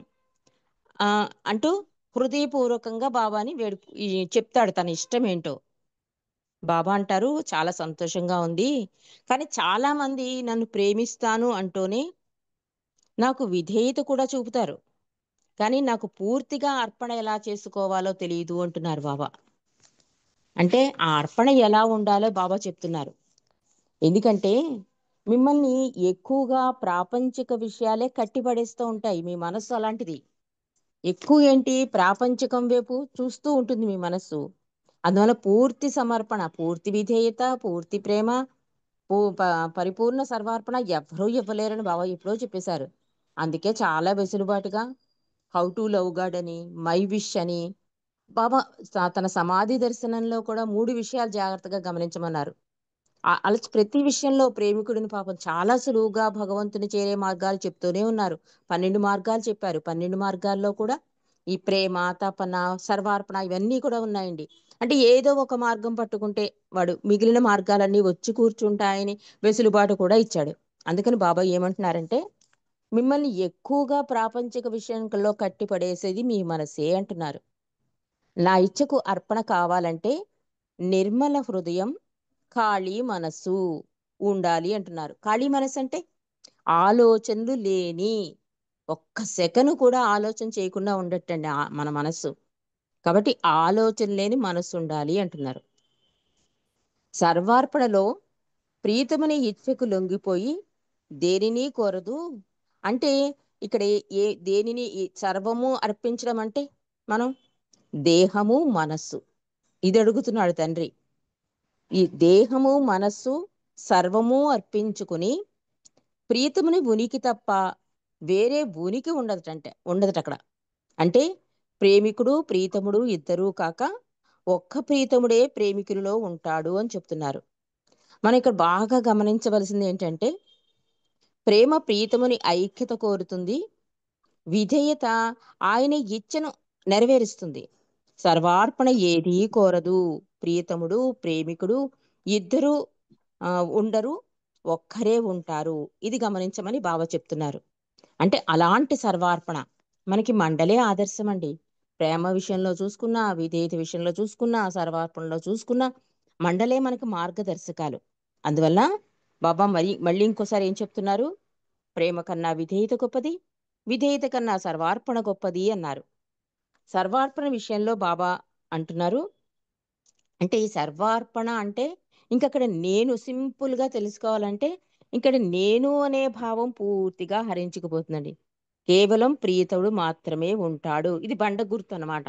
అంటూ హృదయపూర్వకంగా బాబాని చెప్తాడు తన ఇష్టం ఏంటో. బాబా అంటారు, చాలా సంతోషంగా ఉంది, కానీ చాలా మంది నన్ను ప్రేమిస్తాను అంటూనే నాకు విధేయత కూడా చూపుతారు, కానీ నాకు పూర్తిగా అర్పణ ఎలా చేసుకోవాలో తెలియదు అంటున్నారు బాబా. అంటే ఆ అర్పణ ఎలా ఉండాలో బాబా చెప్తున్నారు. ఎందుకంటే మిమ్మల్ని ఎక్కువగా ప్రాపంచిక విషయాలే కట్టిపడేస్తూ ఉంటాయి. మీ మనస్సు అలాంటిది. ఎక్కువ ఏంటి, ప్రాపంచికం వైపు చూస్తూ ఉంటుంది మీ మనస్సు. అందువల్ల పూర్తి సమర్పణ, పూర్తి విధేయత, పూర్తి ప్రేమ, పరిపూర్ణ సర్వార్పణ ఎవరూ ఇవ్వలేరని బాబా ఎప్పుడో చెప్పేశారు. అందుకే చాలా వెసులుబాటుగా హౌ టు లవ్ గాడ్ అని, మై విష్ అని బాబా తన సమాధి దర్శనంలో కూడా 3 విషయాలు జాగ్రత్తగా గమనించమన్నారు. అలా ప్రతి విషయంలో ప్రేమికుడిని పాపం చాలా సులువుగా భగవంతుని చేరే మార్గాలు చెప్తూనే ఉన్నారు. 12 మార్గాలు చెప్పారు. 12 మార్గాల్లో కూడా ఈ ప్రేమ, తపన, సర్వార్పణ ఇవన్నీ కూడా ఉన్నాయండి. అంటే ఏదో ఒక మార్గం పట్టుకుంటే వాడు మిగిలిన మార్గాలన్నీ వచ్చి కూర్చుంటాయని వెసులుబాటు కూడా ఇచ్చాడు. అందుకని బాబా ఏమంటున్నారంటే, మిమ్మల్ని ఎక్కువగా ప్రాపంచిక విషయంలో కట్టి పడేసేది మీ మనసే అంటున్నారు. నా ఇచ్చకు అర్పణ కావాలంటే నిర్మల హృదయం, ఖాళీ మనస్సు ఉండాలి అంటున్నారు. ఖాళీ మనస్సు అంటే ఆలోచనలు లేని, ఒక్క సెకను కూడా ఆలోచన చేయకుండా ఉండటండి మన మనస్సు. కాబట్టి ఆలోచన లేని మనస్సు ఉండాలి అంటున్నారు. సర్వార్పణలో ప్రీతమని ఇచ్చకు లొంగిపోయి దేనిని కోరదు. అంటే ఇక్కడ దేనిని సర్వము అర్పించడం అంటే మనం దేహము మనస్సు ఇది అడుగుతున్నాడు తండ్రి. ఈ దేహము మనస్సు సర్వము అర్పించుకుని ప్రీతముని ఉనికి తప్ప వేరే ఉనికి ఉండదట అక్కడ. అంటే ప్రేమికుడు ప్రీతముడు ఇద్దరూ కాక ఒక్క ప్రీతముడే ప్రేమికుడిలో ఉంటాడు అని చెప్తున్నారు. మనం ఇక్కడ బాగా గమనించవలసింది ఏంటంటే, ప్రేమ ప్రీతముని ఐక్యత కోరుతుంది, విధేయత ఆయన ఇచ్చను నెరవేరుస్తుంది. సర్వార్పణ ఏదీ కోరదు, ప్రియతముడు ప్రేమికుడు ఇద్దరు ఉండరు, ఒక్కరే ఉంటారు. ఇది గమనించమని బాబా చెప్తున్నారు. అంటే అలాంటి సర్వార్పణ మనకి మండలే ఆదర్శం అండి. ప్రేమ విషయంలో చూసుకున్నా, విధేయత విషయంలో చూసుకున్నా, సర్వార్పణలో చూసుకున్నా మండలే మనకు మార్గదర్శకాలు. అందువల్ల బాబా మళ్ళీ ఇంకోసారి ఏం చెప్తున్నారు? ప్రేమ కన్నా విధేయత గొప్పది, విధేయత కన్నా సర్వార్పణ గొప్పది అన్నారు. సర్వార్పణ విషయంలో బాబా అంటున్నారు, అంటే ఈ సర్వార్పణ అంటే ఇంకక్కడ నేను సింపుల్గా తెలుసుకోవాలంటే ఇక్కడ నేను అనే భావం పూర్తిగా హరించుకుపోతుందండి. కేవలం ప్రియతవుడు మాత్రమే ఉంటాడు. ఇది బండ గుర్తు అన్నమాట.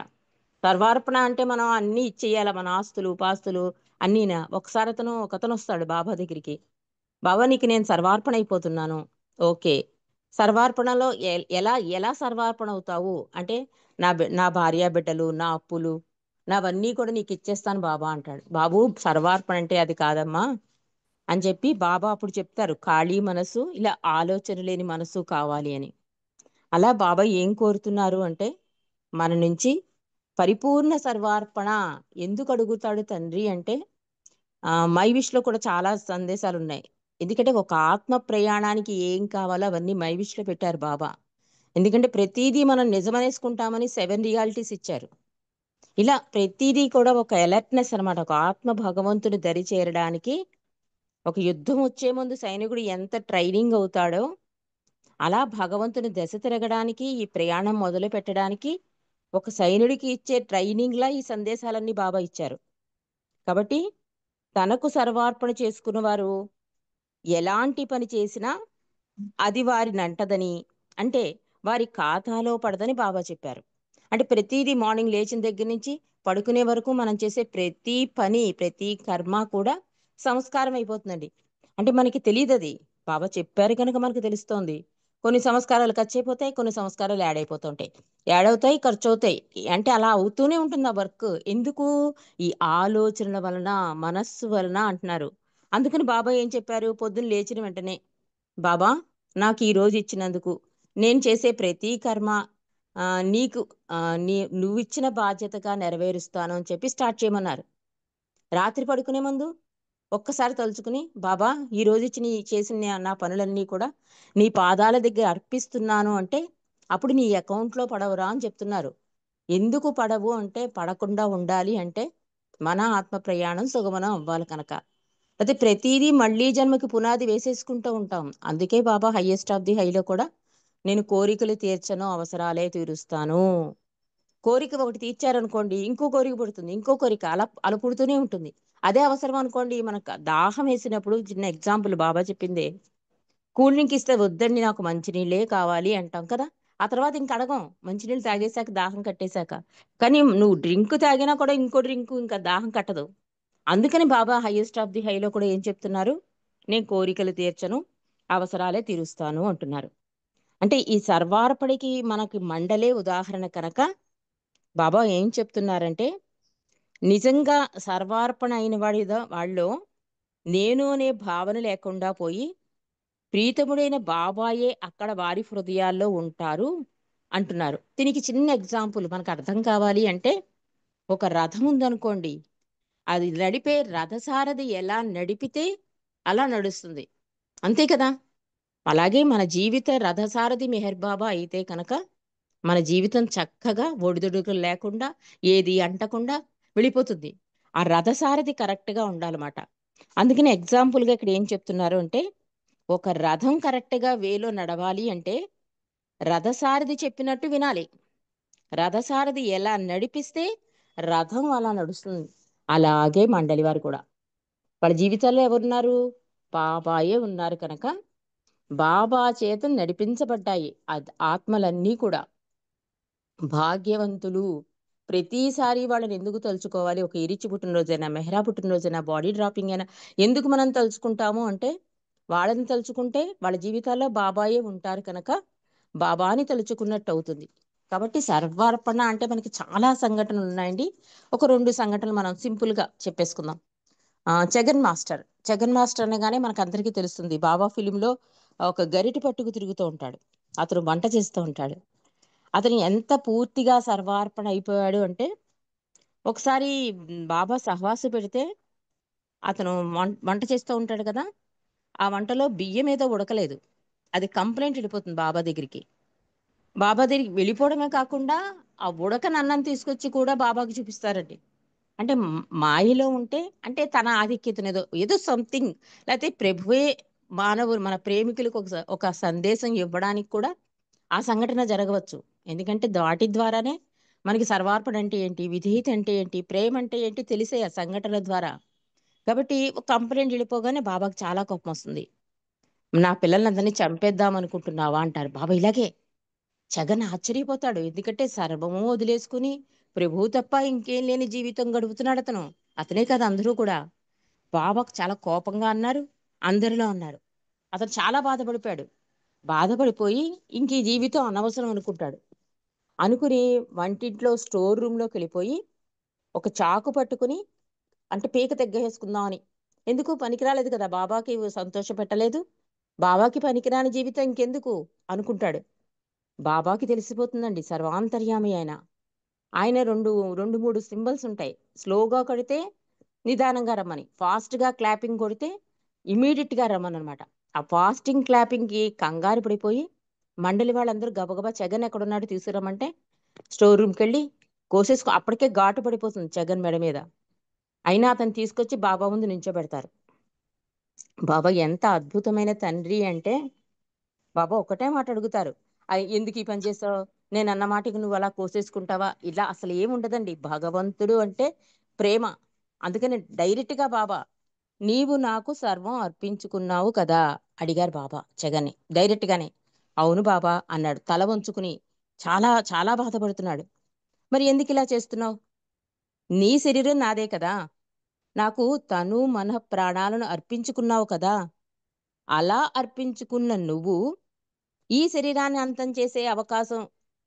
సర్వార్పణ అంటే మనం అన్ని ఇచ్చేయాలి, మన ఆస్తులు పాస్తులు అన్నీనా. ఒకతను వస్తాడు బాబా దగ్గరికి, బాబా నీకు నేను సర్వార్పణ అయిపోతున్నాను. ఓకే, సర్వార్పణలో ఎలా ఎలా సర్వార్పణ అవుతావు అంటే నా భార్య బిడ్డలు, నా అప్పులు, నావన్నీ కూడా నీకు ఇచ్చేస్తాను బాబా అంటాడు. బాబు సర్వార్పణ అంటే అది కాదమ్మా అని చెప్పి బాబా అప్పుడు చెప్తారు, ఖాళీ మనసు, ఇలా ఆలోచన లేని మనసు కావాలి అని. అలా బాబా ఏం కోరుతున్నారు అంటే మన నుంచి పరిపూర్ణ సర్వార్పణ. ఎందుకు అడుగుతాడు తండ్రి అంటే మై విష్లో కూడా చాలా సందేశాలు ఉన్నాయి. ఎందుకంటే ఒక ఆత్మ ప్రయాణానికి ఏం కావాలో అవన్నీ మై విష్లో పెట్టారు బాబా. ఎందుకంటే ప్రతిదీ మనం నిజమనేసుకుంటామని 7 రియాలిటీస్ ఇచ్చారు. ఇలా ప్రతిదీ కూడా ఒక అలర్ట్నెస్ అనమాట. ఒక ఆత్మ భగవంతుడి దరి చేరడానికి ఒక యుద్ధం వచ్చే ముందు సైనికుడు ఎంత ట్రైనింగ్ అవుతాడో అలా భగవంతుని దశ తిరగడానికి, ఈ ప్రయాణం మొదలు పెట్టడానికి ఒక సైనికుడికి ఇచ్చే ట్రైనింగ్లా ఈ సందేశాలన్నీ బాబా ఇచ్చారు. కాబట్టి తనకు సర్వార్పణ చేసుకున్న వారు ఎలాంటి పని చేసినా అది వారిని అంటదని, అంటే వారి ఖాతాలో పడదని బాబా చెప్పారు. అంటే ప్రతిదీ మార్నింగ్ లేచిన దగ్గర నుంచి పడుకునే వరకు మనం చేసే ప్రతి పని, ప్రతి కర్మ కూడా సంస్కారం అయిపోతుందండి. అంటే మనకి తెలియదు, అది బాబా చెప్పారు కనుక మనకు తెలుస్తోంది. కొన్ని సంస్కారాలు ఖర్చు అయిపోతాయి, కొన్ని సంస్కారాలు యాడ్ అయిపోతుంటాయి, యాడ్ అవుతాయి, ఖర్చు అవుతాయి. అంటే అలా అవుతూనే ఉంటుంది ఆ వర్క్. ఎందుకు? ఈ ఆలోచనల వలన, మనస్సు వలన అంటున్నారు. అందుకని బాబా ఏం చెప్పారు? పొద్దున్న లేచిన వెంటనే బాబా నాకు ఈ రోజు ఇచ్చినందుకు నేను చేసే ప్రతి కర్మ నీకు నువ్వు ఇచ్చిన బాధ్యతగా నెరవేరుస్తాను అని చెప్పి స్టార్ట్ చేయమన్నారు. రాత్రి పడుకునే ముందు ఒక్కసారి తలుచుకుని, బాబా ఈ రోజు చేసిన నా పనులన్నీ కూడా నీ పాదాల దగ్గర అర్పిస్తున్నాను అంటే అప్పుడు నీ అకౌంట్లో పడవురా అని చెప్తున్నారు. ఎందుకు పడవు అంటే పడకుండా ఉండాలి అంటే మన ఆత్మ ప్రయాణం సుగమనం అవ్వాలి కనుక. అయితే ప్రతిదీ మళ్ళీ జన్మకి పునాది వేసేసుకుంటూ ఉంటాం. అందుకే బాబా హైయెస్ట్ ఆఫ్ ది హైలో కూడా నేను కోరికలు తీర్చను, అవసరాలే తీరుస్తాను. కోరిక ఒకటి తీర్చారనుకోండి, ఇంకో కోరిక పుడుతుంది, ఇంకో కోరిక, అలా పుడుతూనే ఉంటుంది. అదే అవసరం అనుకోండి, మనకు దాహం వేసినప్పుడు, చిన్న ఎగ్జాంపుల్ బాబా చెప్పిందే, కూల్ డ్రింక్ ఇస్తే వద్దండి నాకు మంచినీళ్ళే కావాలి అంటాం కదా. ఆ తర్వాత ఇంక అడగం, మంచినీళ్ళు తాగేశాక, దాహం కట్టేశాక. కానీ నువ్వు డ్రింక్ తాగినా కూడా ఇంకో డ్రింక్ ఇంకా దాహం కట్టదు. అందుకని బాబా హైయెస్ట్ ఆఫ్ ది హైలో కూడా ఏం చెప్తున్నారు? నేను కోరికలు తీర్చను, అవసరాలే తీరుస్తాను అంటున్నారు. అంటే ఈ సర్వార్పణకి మనకి మండలే ఉదాహరణ కనుక బాబా ఏం చెప్తున్నారంటే నిజంగా సర్వార్పణ అయిన వాళ్ళలో నేను అనే భావన లేకుండా పోయి ప్రీతముడైన బాబాయే అక్కడ వారి హృదయాల్లో ఉంటారు అంటున్నారు. దీనికి చిన్న ఎగ్జాంపుల్ మనకు అర్థం కావాలి అంటే, ఒక రథం ఉందనుకోండి, అది నడిపే రథసారథి ఎలా నడిపితే అలా నడుస్తుంది, అంతే కదా. అలాగే మన జీవిత రథసారథి మెహర్ బాబా అయితే కనుక మన జీవితం చక్కగా ఒడిదుడుకులు లేకుండా, ఏది అంటకుండా వెళ్ళిపోతుంది. ఆ రథసారథి కరెక్ట్గా ఉండాలన్నమాట. అందుకని ఎగ్జాంపుల్గా ఇక్కడ ఏం చెప్తున్నారు అంటే, ఒక రథం కరెక్ట్గా వేలో నడవాలి అంటే రథసారథి చెప్పినట్టు వినాలి. రథసారథి ఎలా నడిపిస్తే రథం అలా నడుస్తుంది. అలాగే మండలి వారు కూడా వాళ్ళ జీవితాల్లో ఎవరున్నారు? బాబాయే ఉన్నారు కనుక బాబా చేత నడిపించబడ్డాయి ఆత్మలన్నీ కూడా భాగ్యవంతులు. ప్రతిసారి వాళ్ళని ఎందుకు తలుచుకోవాలి? ఒక ఇరిచి పుట్టినరోజైనా, మెహ్రా పుట్టినరోజైనా, బాడీ డ్రాపింగ్ అయినా ఎందుకు మనం తలుచుకుంటాము అంటే, వాళ్ళని తలుచుకుంటే వాళ్ళ జీవితాల్లో బాబాయే ఉంటారు కనుక బాబాని తలుచుకున్నట్టు అవుతుంది. కాబట్టి సర్వార్పణ అంటే మనకి చాలా సంఘటనలు ఉన్నాయండి. ఒక 2 సంఘటనలు మనం సింపుల్గా చెప్పేసుకుందాం. జగన్ మాస్టర్ అనగానే మనకు అందరికీ తెలుస్తుంది. బాబా ఫిలింలో ఒక గరిటె పట్టుకు తిరుగుతూ ఉంటాడు, అతను వంట చేస్తూ ఉంటాడు. అతను ఎంత పూర్తిగా సర్వార్పణ అయిపోయాడు అంటే ఒకసారి బాబా సహవాసు పెడితే అతను వంట చేస్తూ ఉంటాడు కదా, ఆ వంటలో బియ్యం ఏదో ఉడకలేదు. అది కంప్లైంట్ వెళ్ళిపోతుంది బాబా దగ్గరికి. బాబా దగ్గరికి వెళ్ళిపోవడమే కాకుండా ఆ ఉడకని అన్నం తీసుకొచ్చి కూడా బాబాకి చూపిస్తారండి. అంటే మాయలో ఉంటే, అంటే తన ఆధిక్యతను ఏదో ఏదో సంథింగ్, లేకపోతే ప్రభువే మానవులు మన ప్రేమికులకు ఒక సందేశం ఇవ్వడానికి కూడా ఆ సంఘటన జరగవచ్చు. ఎందుకంటే వాటి ద్వారానే మనకి సర్వార్పణ అంటే ఏంటి, విధేయత అంటే ఏంటి, ప్రేమ అంటే ఏంటి తెలిసే ఆ సంఘటన ద్వారా. కాబట్టి ఒక కంప్లైంట్ వెళ్ళిపోగానే బాబాకి చాలా కోపం వస్తుంది. నా పిల్లలందరినీ చంపేద్దాం అనుకుంటున్నావా అంటారు బాబా. ఇలాగే జగన్ ఆశ్చర్యపోతాడు. ఎందుకంటే సర్వము వదిలేసుకుని ప్రభువు తప్ప ఇంకేం లేని జీవితం గడుపుతున్నాడు అతను. అతనే కదా అందరూ కూడా. బాబాకు చాలా కోపంగా అన్నారు, అందరిలో అన్నారు. అతను చాలా బాధపడిపోయాడు. బాధపడిపోయి ఇంక ఈ జీవితం అనవసరం అనుకుంటాడు. అనుకుని వంటింట్లో స్టోర్ రూమ్లోకి వెళ్ళిపోయి ఒక చాకు పట్టుకుని, అంటే పీక తెగ్గేసుకుందామని. ఎందుకు పనికిరాలేదు కదా, బాబాకి సంతోష పెట్టలేదు, బాబాకి పనికిరాని జీవితం ఇంకెందుకు అనుకుంటాడు. బాబాకి తెలిసిపోతుందండి, సర్వాంతర్యామి ఆయన. ఆయన రెండు మూడు సింబల్స్ ఉంటాయి. స్లోగా కొడితే నిదానంగా రమ్మని, ఫాస్ట్గా క్లాపింగ్ కొడితే ఇమీడియట్గా రమ్మని అనమాట. ఆ ఫాస్టింగ్ క్లాపింగ్కి కంగారు పడిపోయి మండలి వాళ్ళందరూ గబగబా జగన్ ఎక్కడున్నాడు తీసుకురమ్మంటే స్టోర్ రూమ్కి వెళ్ళి కోసేసుకో. అప్పటికే ఘాటు పడిపోతుంది జగన్ మెడ మీద. అయినా అతను తీసుకొచ్చి బాబా ముందు నించోబెడతారు. బాబా ఎంత అద్భుతమైన తండ్రి అంటే, బాబా ఒకటే మాట అడుగుతారు, ఎందుకు ఈ పని చేస్తావు, నేను అన్న మాటకి నువ్వు అలా కోసేసుకుంటావా? ఇలా అసలు ఏముండదండి. భగవంతుడు అంటే ప్రేమ. అందుకని డైరెక్ట్గా బాబా, నీవు నాకు సర్వం అర్పించుకున్నావు కదా అడిగారు బాబా జగన్ని డైరెక్ట్గానే. అవును బాబా అన్నాడు తల వంచుకుని. చాలా చాలా బాధపడుతున్నాడు. మరి ఎందుకు ఇలా చేస్తున్నావు? నీ శరీరం నాదే కదా, నాకు తను మన ప్రాణాలను అర్పించుకున్నావు కదా, అలా అర్పించుకున్న నువ్వు ఈ శరీరాన్ని అంతం చేసే అవకాశం,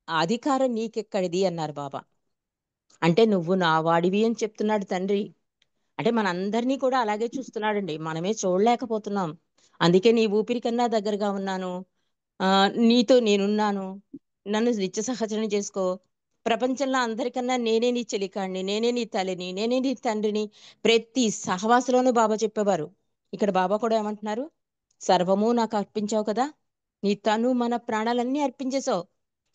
అధికారం నీకెక్కడిది అన్నారు బాబా. అంటే నువ్వు నా వాడివి అని చెప్తున్నాడు తండ్రి. అంటే మనందరినీ కూడా అలాగే చూస్తున్నాడండి, మనమే చూడలేకపోతున్నాం. అందుకే నీ ఊపిరి కన్నా దగ్గరగా ఉన్నాను, నీతో నేనున్నాను, నన్ను నిత్య సహచరణ చేసుకో. ప్రపంచంలో అందరికన్నా నేనే నీ చెలికాడిని, నేనే నీ తల్లిని, నేనే నీ తండ్రిని. ప్రతి సహవాసలోనూ బాబా చెప్పేవారు. ఇక్కడ బాబా కూడా ఏమంటున్నారు, సర్వము నాకు అర్పించావు కదా, నీ తను మన ప్రాణాలన్నీ అర్పించేశావు,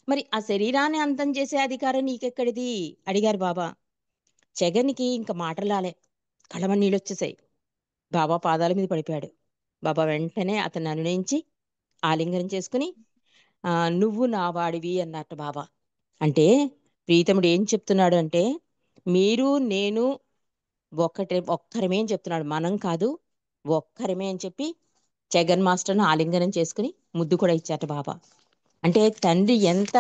మరి ఆ శరీరాన్ని అంతం చేసే అధికారం నీకెక్కడిది అడిగారు బాబా. జగన్కి ఇంకా మాటలాలే, కళ్ళమని నీళ్ళు వచ్చేసాయి. బాబా పాదాల మీద పడిపోయాడు. బాబా వెంటనే అతన్ని అనునయించి ఆలింగనం చేసుకుని, నువ్వు నా వాడివి అన్నట్టు బాబా. అంటే ప్రీతముడు ఏం చెప్తున్నాడు అంటే, మీరు నేను ఒక్కరమే అని చెప్తున్నాడు, మనం కాదు ఒక్కరమే అని చెప్పి జగన్ మాస్టర్ను ఆలింగనం చేసుకుని ముద్దు కూడా ఇచ్చాట బాబా. అంటే తండ్రి ఎంత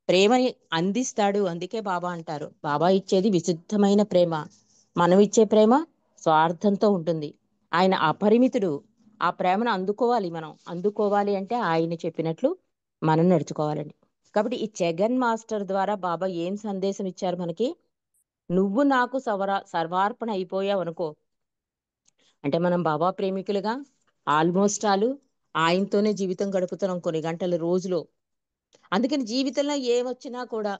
ప్రేమని అందిస్తాడు. అందుకే బాబా అంటారు, బాబా ఇచ్చేది విశుద్ధమైన ప్రేమ, మనం ఇచ్చే ప్రేమ స్వార్థంతో ఉంటుంది. ఆయన అపరిమితుడు. ఆ ప్రేమను అందుకోవాలి. మనం అందుకోవాలి అంటే ఆయన చెప్పినట్లు మనం నడుచుకోవాలండి. కాబట్టి ఈ జగన్ మాస్టర్ ద్వారా బాబా ఏం సందేశం ఇచ్చారు మనకి, నువ్వు నాకు సర్వార్పణ అయిపోయావు అనుకో, అంటే మనం బాబా ప్రేమికులుగా ఆల్మోస్ట్ ఆయనతోనే జీవితం గడుపుతున్నాం కొన్ని గంటల రోజులో. అందుకని జీవితంలో ఏమొచ్చినా కూడా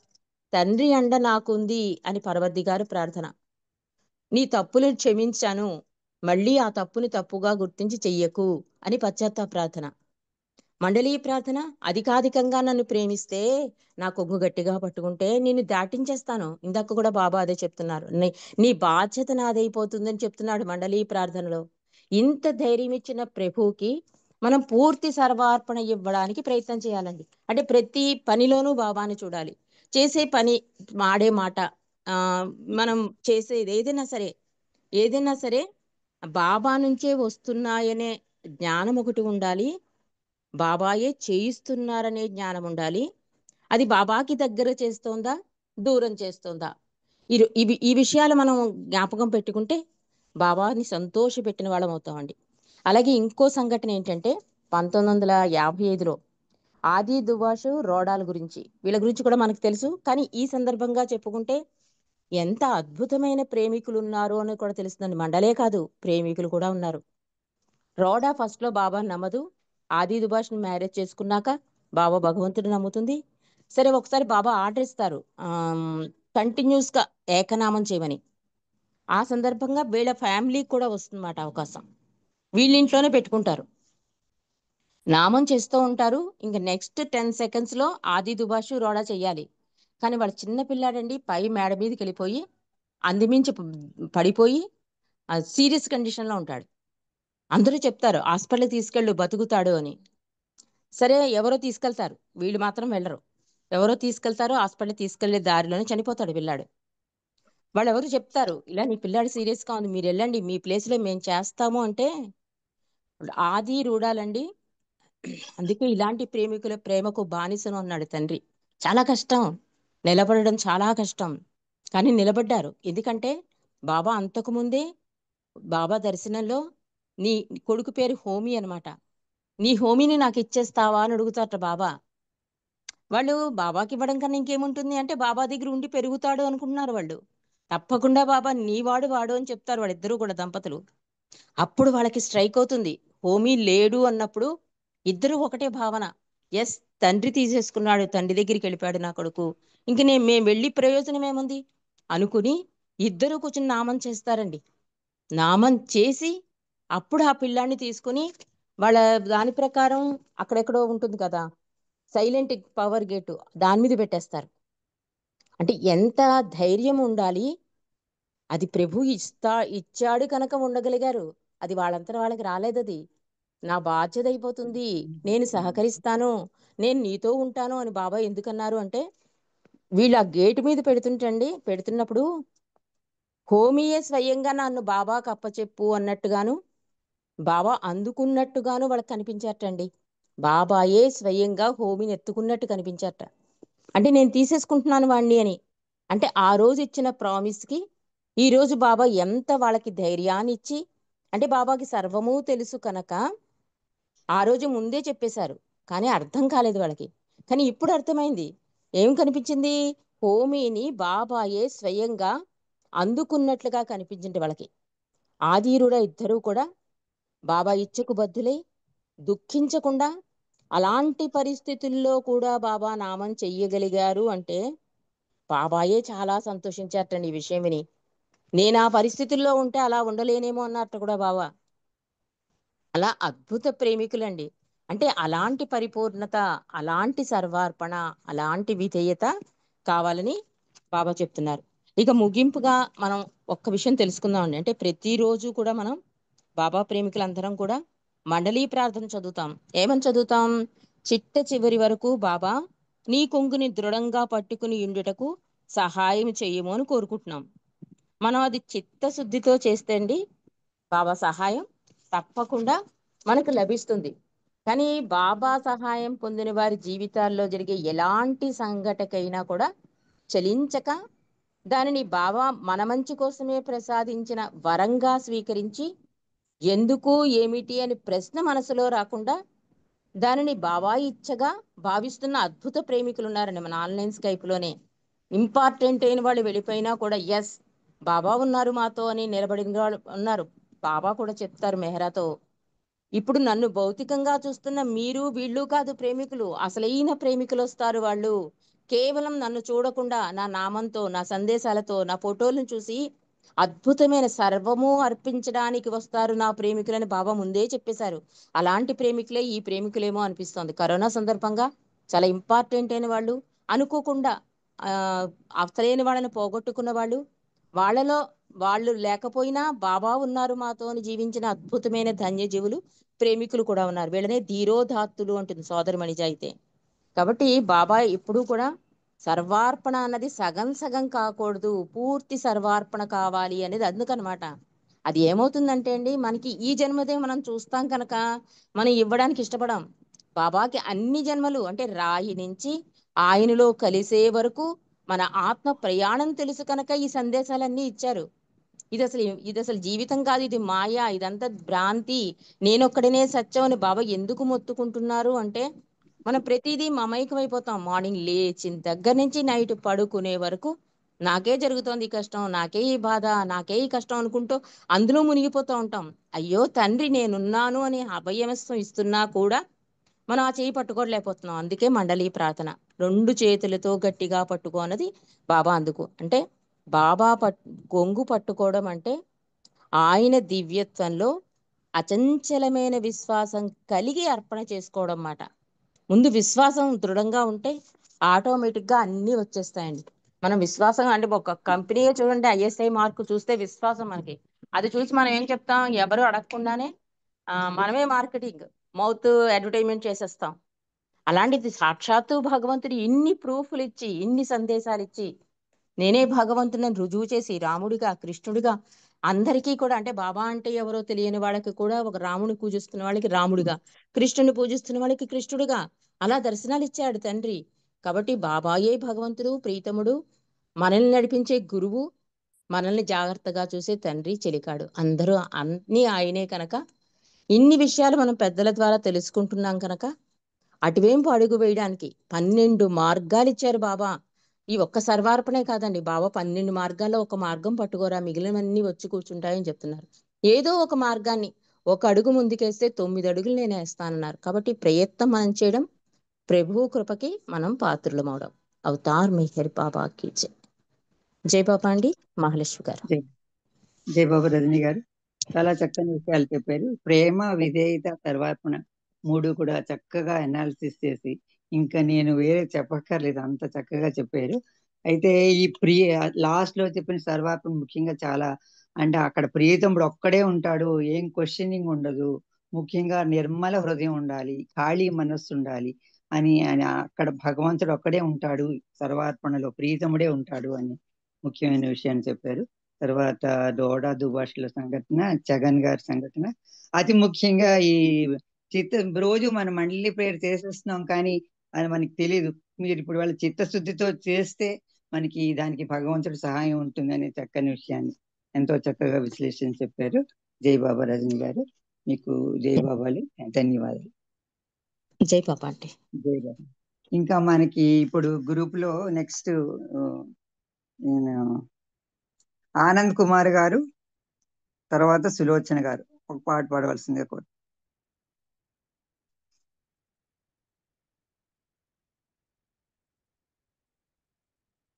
తండ్రి అండ నాకుంది అని పరవద్ది గారు ప్రార్థన. నీ తప్పులను క్షమించాను, మళ్ళీ ఆ తప్పుని తప్పుగా గుర్తించి చెయ్యకు అని పశ్చాత్తాప ప్రార్థన. మండలీయ ప్రార్థన, అధికాధికంగా నన్ను ప్రేమిస్తే, నా కొంగు గట్టిగా పట్టుకుంటే నిన్ను దాటించేస్తాను. ఇందాక కూడా బాబా అదే చెప్తున్నారు, నీ బాధ్యత నాదైపోతుందని చెప్తున్నాడు మండలీయ ప్రార్థనలో. ఇంత ధైర్యం ఇచ్చిన ప్రభువుకి మనం పూర్తి సర్వార్పణ ఇవ్వడానికి ప్రయత్నం చేయాలండి. అంటే ప్రతి పనిలోనూ బాబాని చూడాలి. చేసే పని, మాడే మాట, మనం చేసేది ఏదైనా సరే బాబా నుంచే వస్తున్నాయనే జ్ఞానం ఒకటి ఉండాలి, బాబాయే చేయిస్తున్నారనే జ్ఞానం ఉండాలి. అది బాబాకి దగ్గర చేస్తోందా, దూరం చేస్తోందా, ఈ విషయాలు మనం జ్ఞాపకం పెట్టుకుంటే బాబాని సంతోషపెట్టిన వాళ్ళం అవుతామండి. అలాగే ఇంకో సంఘటన ఏంటంటే 1955లో ఆది దుబాషు రోడాల గురించి, వీళ్ళ గురించి కూడా మనకు తెలుసు. కానీ ఈ సందర్భంగా చెప్పుకుంటే ఎంత అద్భుతమైన ప్రేమికులు ఉన్నారు అని కూడా తెలుస్తుందండి. మండలే కాదు, ప్రేమికులు కూడా ఉన్నారు. రోడా ఫస్ట్లో బాబా నమ్మదు, ఆది దుబాష్ని మ్యారేజ్ చేసుకున్నాక బాబా భగవంతుడు నమ్ముతుంది. సరే ఒకసారి బాబా ఆర్డర్ ఇస్తారు, కంటిన్యూస్ గా ఏకనామం చేయమని. ఆ సందర్భంగా వీళ్ళ ఫ్యామిలీకి కూడా వస్తుందన్నమాట అవకాశం. వీళ్ళ ఇంట్లోనే పెట్టుకుంటారు, నామం చేస్తూ ఉంటారు. ఇంకా నెక్స్ట్ 10 seconds లో ఆది దుబాషు రోడా చెయ్యాలి. కానీ వాడు చిన్న పిల్లాడండి, పై మేడ మీదకి వెళ్ళిపోయి అందిమించి పడిపోయి సీరియస్ కండిషన్లో ఉంటాడు. అందరూ చెప్తారు హాస్పిటల్కి తీసుకెళ్ళు బతుకుతాడు అని. సరే ఎవరో తీసుకెళ్తారు, వీళ్ళు మాత్రం వెళ్ళరు. ఎవరో తీసుకెళ్తారో హాస్పిటల్ తీసుకెళ్లే దారిలోనే చనిపోతాడు పిల్లాడు. వాళ్ళు ఎవరు చెప్తారు ఇలా నీ పిల్లాడు సీరియస్గా ఉంది, మీరు వెళ్ళండి, మీ ప్లేస్లో మేము చేస్తాము అంటే ఆది రూడాలండి. అందుకే ఇలాంటి ప్రేమికుల ప్రేమకు బానిసను అన్నాడు తండ్రి. చాలా కష్టం, నిలబడడం చాలా కష్టం, కానీ నిలబడ్డారు. ఎందుకంటే బాబా అంతకుముందే బాబా దర్శనంలో నీ కొడుకు పేరు హోమీ అనమాట, నీ హోమీని నాకు ఇచ్చేస్తావా అని అడుగుతారట బాబా. వాళ్ళు బాబాకి ఇవ్వడం కన్నా ఇంకేముంటుంది అంటే బాబా దగ్గర ఉండి పెరుగుతాడు అనుకుంటున్నారు వాళ్ళు. తప్పకుండా బాబా నీ వాడు వాడు అని చెప్తారు వాళ్ళిద్దరూ కూడా దంపతులు. అప్పుడు వాళ్ళకి స్ట్రైక్ అవుతుంది, హోమీ లేడు అన్నప్పుడు ఇద్దరు ఒకటే భావన, ఎస్ తండ్రి తీసేసుకున్నాడు, తండ్రి దగ్గరికి వెళ్ళిపోయాడు నా కొడుకు, ఇంక మేము వెళ్ళి ప్రయోజనం ఏముంది అనుకుని ఇద్దరు కూర్చుని నామం చేస్తారండి. నామం చేసి అప్పుడు ఆ పిల్లాన్ని తీసుకుని వాళ్ళ దాని ప్రకారం అక్కడెక్కడో ఉంటుంది కదా సైలెంట్ పవర్ గేటు, దాని మీద పెట్టేస్తారు. అంటే ఎంత ధైర్యం ఉండాలి. అది ప్రభు ఇచ్చాడు కనుక ఉండగలిగారు, అది వాళ్ళంతా వాళ్ళకి రాలేదు. అది నా బాధ్యత అయిపోతుంది, నేను సహకరిస్తాను, నేను నీతో ఉంటాను అని బాబా ఎందుకన్నారు అంటే వీళ్ళు ఆ గేటు మీద పెడుతున్నప్పుడు హోమియే స్వయంగా నన్ను బాబాకు అప్పచెప్పు అన్నట్టుగాను బాబా అందుకున్నట్టుగాను వాళ్ళకి కనిపించారటండి. బాబాయే స్వయంగా హోమిని ఎత్తుకున్నట్టు కనిపించారట. అంటే నేను తీసేసుకుంటున్నాను వాణ్ణి అని. అంటే ఆ రోజు ఇచ్చిన ప్రామిస్కి ఈ రోజు బాబా ఎంత వాళ్ళకి ధైర్యాన్ని ఇచ్చి, అంటే బాబాకి సర్వము తెలుసు కనుక ఆ రోజు ముందే చెప్పేశారు, కానీ అర్థం కాలేదు వాళ్ళకి. కానీ ఇప్పుడు అర్థమైంది. ఏం కనిపించింది? హోమీని బాబాయే స్వయంగా అందుకున్నట్లుగా కనిపించింది వాళ్ళకి. ఆదిరుడ ఇద్దరూ కూడా బాబా ఇచ్చకు బద్దులై దుఃఖించకుండా అలాంటి పరిస్థితుల్లో కూడా బాబా నామం చెయ్యగలిగారు అంటే బాబాయే చాలా సంతోషించారటండి ఈ విషయం విని. నేను ఆ పరిస్థితుల్లో ఉంటే అలా ఉండలేనేమో అన్నట్టు కూడా బాబా. అలా అద్భుత ప్రేమికులండి. అంటే అలాంటి పరిపూర్ణత, అలాంటి సర్వార్పణ, అలాంటి విధేయత కావాలని బాబా చెప్తున్నారు. ఇక ముగింపుగా మనం ఒక్క విషయం తెలుసుకుందామండి. అంటే ప్రతిరోజు కూడా మనం బాబా ప్రేమికులందరం కూడా మండలీ ప్రార్థన చదువుతాం. ఏమని చదువుతాం? చిట్ట చివరి వరకు బాబా నీ కొంగుని దృఢంగా పట్టుకుని ఉండుటకు సహాయం చెయ్యము అని కోరుకుంటున్నాం. మనం అది చిత్తశుద్ధితో చేస్తే అండి బాబా సహాయం తప్పకుండా మనకు లభిస్తుంది. కానీ బాబా సహాయం పొందిన వారి జీవితాల్లో జరిగే ఎలాంటి సంఘటనకైనా కూడా చలించక దానిని బాబా మన మంచి కోసమే ప్రసాదించిన వరంగా స్వీకరించి ఎందుకు ఏమిటి అని ప్రశ్న మనసులో రాకుండా దానిని బాబా ఇచ్చగా భావిస్తున్న అద్భుత ప్రేమికులు ఉన్నారండి మన ఆన్లైన్ స్కైప్లోనే. ఇంపార్టెంట్ అయిన వాళ్ళు వెళ్ళిపోయినా కూడా ఎస్ బాబా ఉన్నారు మాతో అని నిలబడిన వాళ్ళు ఉన్నారు. బాబా కూడా చెప్తారు మెహరాతో, ఇప్పుడు నన్ను భౌతికంగా చూస్తున్న మీరు వీళ్ళు కాదు ప్రేమికులు, అసలైన ప్రేమికులు వస్తారు. వాళ్ళు కేవలం నన్ను చూడకుండా నా నామంతో, నా సందేశాలతో, నా ఫోటోలను చూసి అద్భుతమైన సర్వము అర్పించడానికి వస్తారు నా ప్రేమికులని బాబా ముందే చెప్పేశారు. అలాంటి ప్రేమికులే ఈ ప్రేమికులేమో అనిపిస్తోంది. కరోనా సందర్భంగా చాలా ఇంపార్టెంట్ అయిన వాళ్ళు, అనుకోకుండా అసలైన వాళ్ళని పోగొట్టుకున్న వాళ్ళు, వాళ్ళలో వాళ్ళు లేకపోయినా బాబా ఉన్నారు మాతో అని జీవించిన అద్భుతమైన ధన్యజీవులు ప్రేమికులు కూడా ఉన్నారు. వీళ్ళనే ధీరోధాత్తులు అంటుంది సోదరిమణిజ అయితే. కాబట్టి బాబా ఎప్పుడూ కూడా సర్వార్పణ అన్నది సగం సగం కాకూడదు, పూర్తి సర్వార్పణ కావాలి అనేది అందుకనమాట. అది ఏమవుతుందంటే అండి మనకి ఈ జన్మదే మనం చూస్తాం కనుక మనం ఇవ్వడానికి ఇష్టపడాం. బాబాకి అన్ని జన్మలు అంటే రాయి నుంచి ఆయనలో కలిసే వరకు మన ఆత్మ ప్రయాణం తెలుసు కనుక ఈ సందేశాలన్నీ ఇచ్చారు. ఇది అసలు జీవితం కాదు, ఇది మాయా, ఇదంతా భ్రాంతి, నేనొక్కడనే సత్యం అని బాబా ఎందుకు మొత్తుకుంటున్నారు అంటే మనం ప్రతిదీ మమైకమైపోతాం. మార్నింగ్ లేచిన దగ్గర నుంచి నైట్ పడుకునే వరకు నాకే జరుగుతోంది ఈ కష్టం, నాకే ఈ బాధ, నాకే ఈ కష్టం అనుకుంటూ అందులో మునిగిపోతూ ఉంటాం. అయ్యో తండ్రి నేనున్నాను అని అభయమస్తం ఇస్తున్నా కూడా మనం ఆ చేయి పట్టుకోలేకపోతున్నాం. అందుకే మండలీ ప్రార్థన. రెండు చేతులతో గట్టిగా పట్టుకో అన్నది బాబా అందుకు. అంటే బాబా కొంగు పట్టుకోవడం అంటే ఆయన దివ్యత్వంలో అచంచలమైన విశ్వాసం కలిగి అర్పణ చేసుకోవడం అన్నమాట. ముందు విశ్వాసం దృఢంగా ఉంటే ఆటోమేటిక్గా అన్నీ వచ్చేస్తాయండి. మనం విశ్వాసం అంటే ఒక కంపెనీయే చూడండి, ISI మార్కు చూస్తే విశ్వాసం మనకి. అది చూసి మనం ఏం చెప్తాం, ఎవరు అడగకుండానే మనమే మార్కెటింగ్ మౌత్ అడ్వర్టైజ్మెంట్ చేసేస్తాం. అలాంటిది సాక్షాత్తు భగవంతుడు ఇన్ని ప్రూఫ్లు ఇచ్చి, ఇన్ని సందేశాలు ఇచ్చి, నేనే భగవంతుని రుజువు చేసి రాముడిగా కృష్ణుడిగా అందరికీ కూడా, అంటే బాబా అంటే ఎవరో తెలియని వాళ్ళకి కూడా ఒక రాముని పూజిస్తున్న వాళ్ళకి రాముడిగా, కృష్ణుని పూజిస్తున్న వాళ్ళకి కృష్ణుడిగా అలా దర్శనాలు ఇచ్చాడు తండ్రి. కాబట్టి బాబాయే భగవంతుడు, ప్రీతముడు, మనల్ని నడిపించే గురువు, మనల్ని జాగ్రత్తగా చూసే తండ్రి, చెలికాడు, అందరూ అన్నీ ఆయనే కనుక ఇన్ని విషయాలు మనం పెద్దల ద్వారా తెలుసుకుంటున్నాం కనుక అటువైపు అడుగు వేయడానికి 12 మార్గాలు ఇచ్చారు బాబా. ఈ ఒక్క సర్వార్పణే కాదండి, బాబా 12 మార్గాల్లో ఒక మార్గం పట్టుకోరా, మిగిలినవన్నీ వచ్చి కూర్చుంటాయని చెప్తున్నారు. ఏదో ఒక మార్గాన్ని ఒక అడుగు ముందుకేస్తే 9 అడుగులు నేను వేస్తానన్నారు. కాబట్టి ప్రయత్నం మనం చేయడం, ప్రభువు కృపకి మనం పాత్రులం అవడం. అవతార్ మెహర్ బాబాకి జై. జై బాబా అండి. మహాలక్ష్మి గారు. జై బాబా రజని గారు చాలా చక్కని విషయాలు చెప్పారు. ప్రేమ, విధేయత, సర్వార్పణ 3 కూడా చక్కగా అనాలిసిస్ చేసి ఇంకా నేను వేరే చెప్పక్కర్లేదు, అంత చక్కగా చెప్పారు. అయితే ఈ లాస్ట్ లో చెప్పిన సర్వార్పణ ముఖ్యంగా చాలా, అంటే అక్కడ ప్రియతముడు ఒక్కడే ఉంటాడు, ఏం క్వశ్చనింగ్ ఉండదు, ముఖ్యంగా నిర్మల హృదయం ఉండాలి, ఖాళీ మనస్సు ఉండాలి అని అక్కడ భగవంతుడు ఒక్కడే ఉంటాడు, సర్వార్పణలో ప్రియతముడే ఉంటాడు అని ముఖ్యమైన విషయాన్ని చెప్పారు. తర్వాత దోడా దుబాష్ల సంఘటన, జగన్ గారి సంఘటన, అతి ముఖ్యంగా ఈ రోజు మనం మండలి ప్రేయర్ చేసేస్తున్నాం కానీ అది మనకి తెలియదు. మీరు ఇప్పుడు వాళ్ళ చిత్తశుద్ధితో చేస్తే మనకి దానికి భగవంతుడి సహాయం ఉంటుందనే చక్కని విషయాన్ని ఎంతో చక్కగా విశ్లేషణ చెప్పారు. జై బాబా రజని గారు, మీకు జై బాబాలు, ధన్యవాదాలు. జై బాబా అంటే. జై బాబా. ఇంకా మనకి ఇప్పుడు గ్రూప్ లో నెక్స్ట్ నేను ఆనంద్ కుమార్ గారు, తర్వాత సులోచన గారు ఒక పాట పాడవలసిందే కోరు.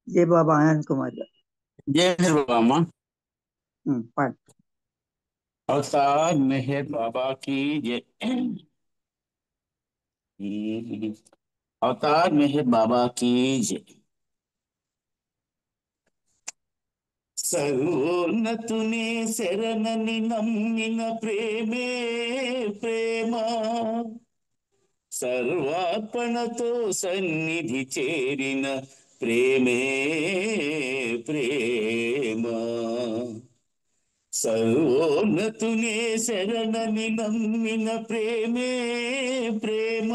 జై బాబా ఆనంద్ కుమార్ గారు. జై బాబా. పాట. అవతార్ మెహర్ బాబా की जय. అవతార్ మెహర్ బాబా की जय. సర్వోన్నతునే శరణని నమ్మిన ప్రేమే ప్రేమ, సర్వార్పణతో సన్నిధి చేరిన ప్రేమే ప్రేమ. సర్వోన్నతునే శరణని నమ్మిన ప్రేమే ప్రేమ,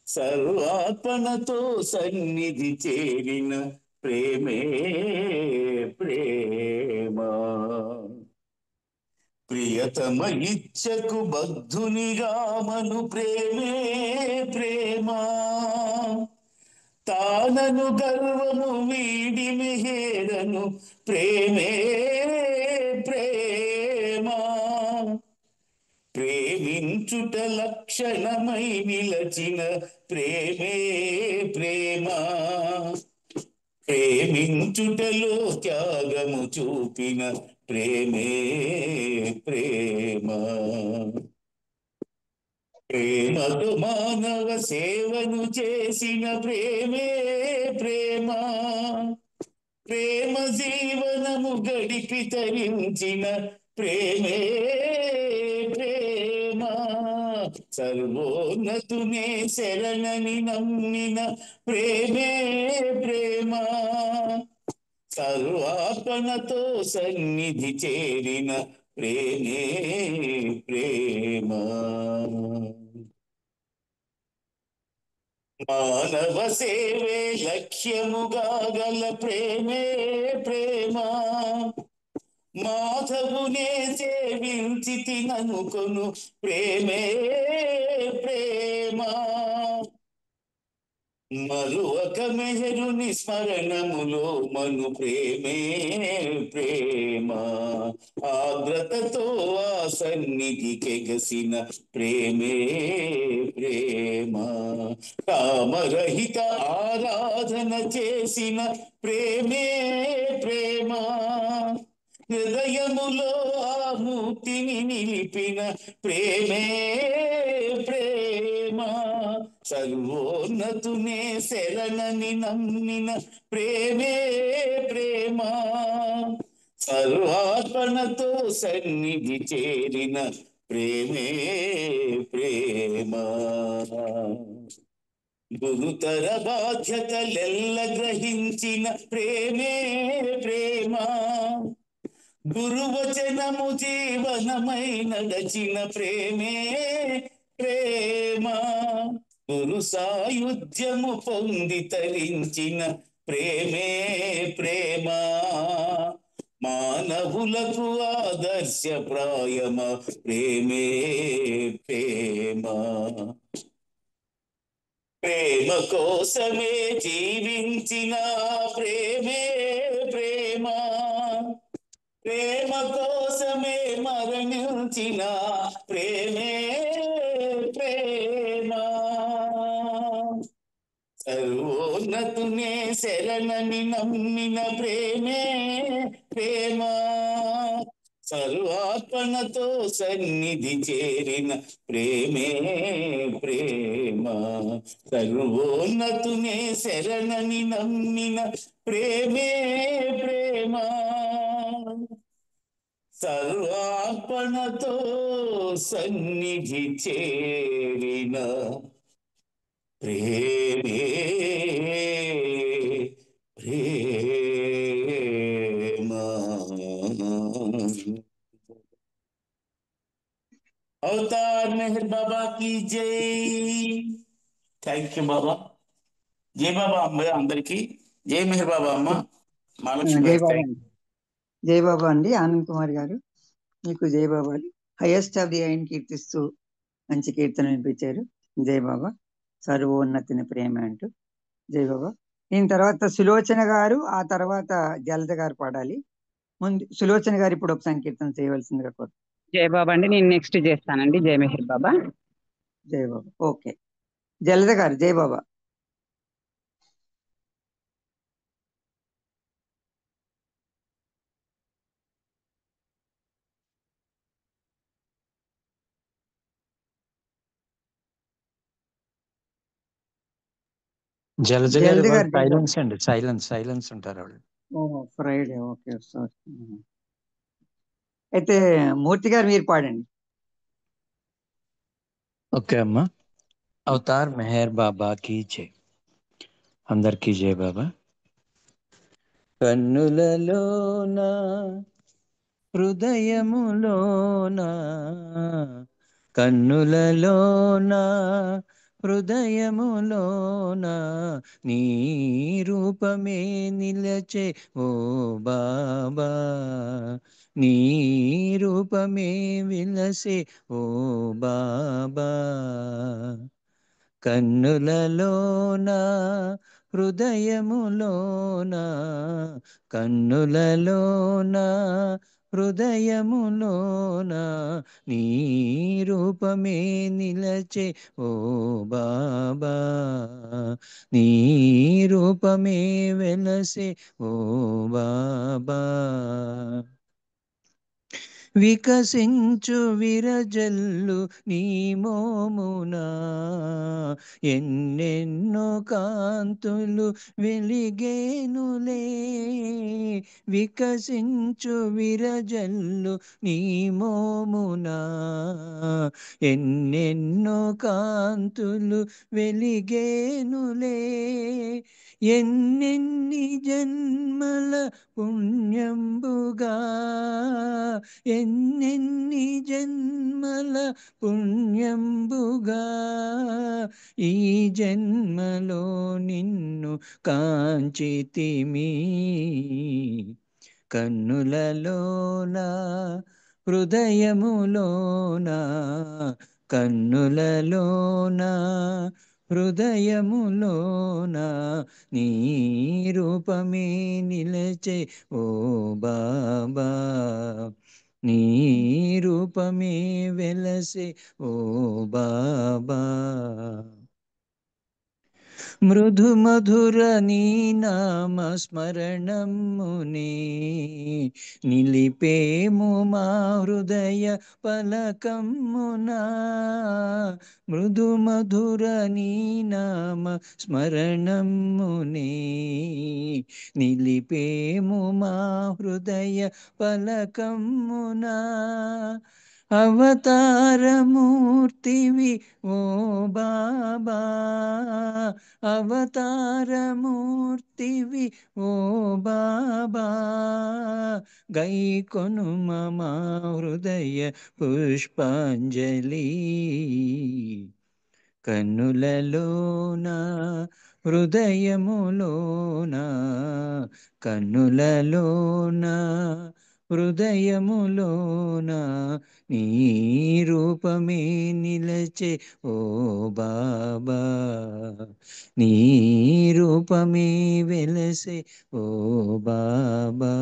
సర్వార్పణతో సన్నిధి చేరిన ప్రేమే ప్రేమ. ప్రియతమ ఇచ్చకు బద్ధునిగా మను ప్రేమే ప్రేమ, తానను గర్వము వీడి మెహేరను ప్రేమే ప్రేమ. ప్రేమించుట లక్షణమై నిలచిన ప్రేమే ప్రేమ, ప్రేమించుటలో త్యాగము చూపిన ప్రేమే ప్రేమ. ప్రేమతో మానవ సేవను చేసిన ప్రేమే ప్రేమ, ప్రేమ జీవనము గడిపి తరించిన ప్రేమే ప్రేమ. సర్వోన్నతునే శరణని నమ్మిన ప్రేమే ప్రేమ, సర్వార్పణతో సన్నిధి చేరిన ప్రేమే ప్రేమ. మానవ సేవే లక్ష్యముగా గల ప్రేమే ప్రేమ, మాధవునే సేవించి తిననుకొను ప్రేమే ప్రేమ. మరువక మెహరుని స్మరణములో మను ప్రేమే ప్రేమ, ఆగ్రతతో ఆ సన్నిధికెగసిన ప్రేమే ప్రేమ, కామరహిత ఆరాధన చేసిన ప్రేమే ప్రేమ, హృదయములో ఆ మూర్తిని నిలిపిన ప్రేమే ప్రేమ, సర్వోన్నతునే శరణని నమ్మిన ప్రేమే ప్రేమ, సర్వార్పణతో సన్నిధి చేరిన ప్రేమే ప్రేమ, గురుతర బాధ్యతలెల్ల గ్రహించిన ప్రేమే ప్రేమ, గురువచనము జీవనమై నడచిన ప్రేమే ప్రేమ, గురు సాయుధ్యము పొంది తరించిన ప్రేమే ప్రేమ, మానవులకు ఆదర్శప్రాయమ ప్రేమే ప్రేమ, ప్రేమ కోసమే జీవించిన ప్రేమే ప్రేమ, ప్రేమ కోసమే మరణించిన ప్రేమే ప్రేమ, సర్వోన్నతునే శరణని నమ్మిన ప్రేమే ప్రేమ, సర్వార్పణతో సన్నిధి చేరిన ప్రేమే ప్రేమ, సర్వోన్నతునే శరణని నమ్మిన ప్రేమే ప్రేమ, సర్వార్పణతో సన్నిధి చేరిన ప్రేమే ప్రేమ. అవతార్ మెహర్ బాబా की జై. థ్యాంక్ యూ బాబా. జై బాబా అమ్మ అందరికి. జై మెహర్ బాబా అమ్మ. మహాలక్ష్మి జై గారు బాబా థ్యాంక్ అండి. జై బాబా అండి. ఆనంద్ కుమార్ గారు మీకు జై బాబా. హైయెస్ట్ ఆఫ్ ది ఆయన కీర్తిస్తూ మంచి కీర్తన వినిపించారు. జై బాబా. సర్వోన్నతిని ప్రేమ అంటూ జై బాబా. దీని తర్వాత సులోచన గారు, ఆ తర్వాత జలజ గారు పాడాలి. ముందు సులోచన గారు ఇప్పుడు ఒక సంకీర్తన చేయవలసిందిగా కోరు. జై బాబా అండి. నేను నెక్స్ట్ చేస్తానండి. జై మెహర్ బాబా. జై బాబా. ఓకే, జలజ గారు జై బాబా. జలజ గారు జలజ గారు జై బాబా. సైలెన్స్ అండి, సైలెన్స్ ఉంటారు ఆవిడ. ఓహో, ఫ్రైడే. Okay, sorry. అయితే మూర్తి గారు మీరు పాడండి. ఓకే అమ్మా. అవతార్ మెహర్ బాబా కీ జై. అందరికీ జై బాబా. కన్నులలోన హృదయములోన, కన్నులలోన హృదయములోన నీ రూపమే నిలచే ఓ బాబా, నీ రూపమే విలసే ఓ బాబా, కన్నులలోన హృదయములోన, కన్నులలోన హృదయములోన నీ రూపమే నిలచే ఓ బాబా, నీ రూపమే వెలసే ఓ బాబా, వికసించు విరజల్లు నీ మోమునా ఎన్నెన్నో కాంతులు వెలిగేనులే, వికసించు విరజల్లు నీ మోమునా ఎన్నెన్నో కాంతులు వెలిగేనులే, ఎన్నెన్ని జన్మల పుణ్యంబుగా, ఎన్నెన్ని జన్మల పుణ్యంబుగా ఈ జన్మలో నిన్ను కాంచితిమి, కన్నులలోన హృదయములోన, కన్నులలోన హృదయములోన నీ రూపమే నిలచే ఓ బాబా, నీ రూపమే వెలసే ఓ బాబా. మృదు మధుర నీ నామ స్మరణమునే నిలిపేము మా హృదయ పలకమునా. మృదు మధుర నీ నామ స్మరణమునే నిలిపేము మా హృదయ పలకమునా. అవతారమూర్తివి ఓ బాబా, అవతారమూర్తివి ఓ బాబా, గైకొనుమ మా హృదయ పుష్పాంజలి. కన్నులలోన హృదయములోన, కన్నులలోన హృదయములోన నీ రూపమే నిలచే ఓ బాబా, నీ రూపమే వెలసే ఓ బాబా.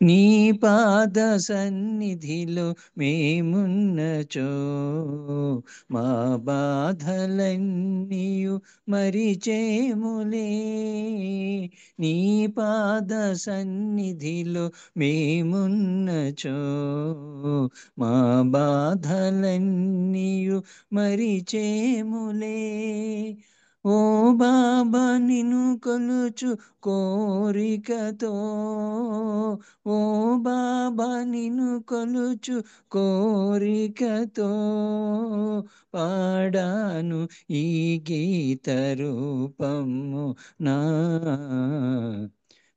నీ పాద సన్నిధిలో మేమున్నచో మా బాధలన్నీయు మరిచేములే. నీ పాద సన్నిధిలో మేమున్నచో మా బాధలన్నీయు మరిచేములే. ఓ బాబా నిన్ను కొలుచు కోరికతో, ఓ బాబా నిన్ను కొలుచు కోరికతో పాడాను ఈ గీత రూపము నా.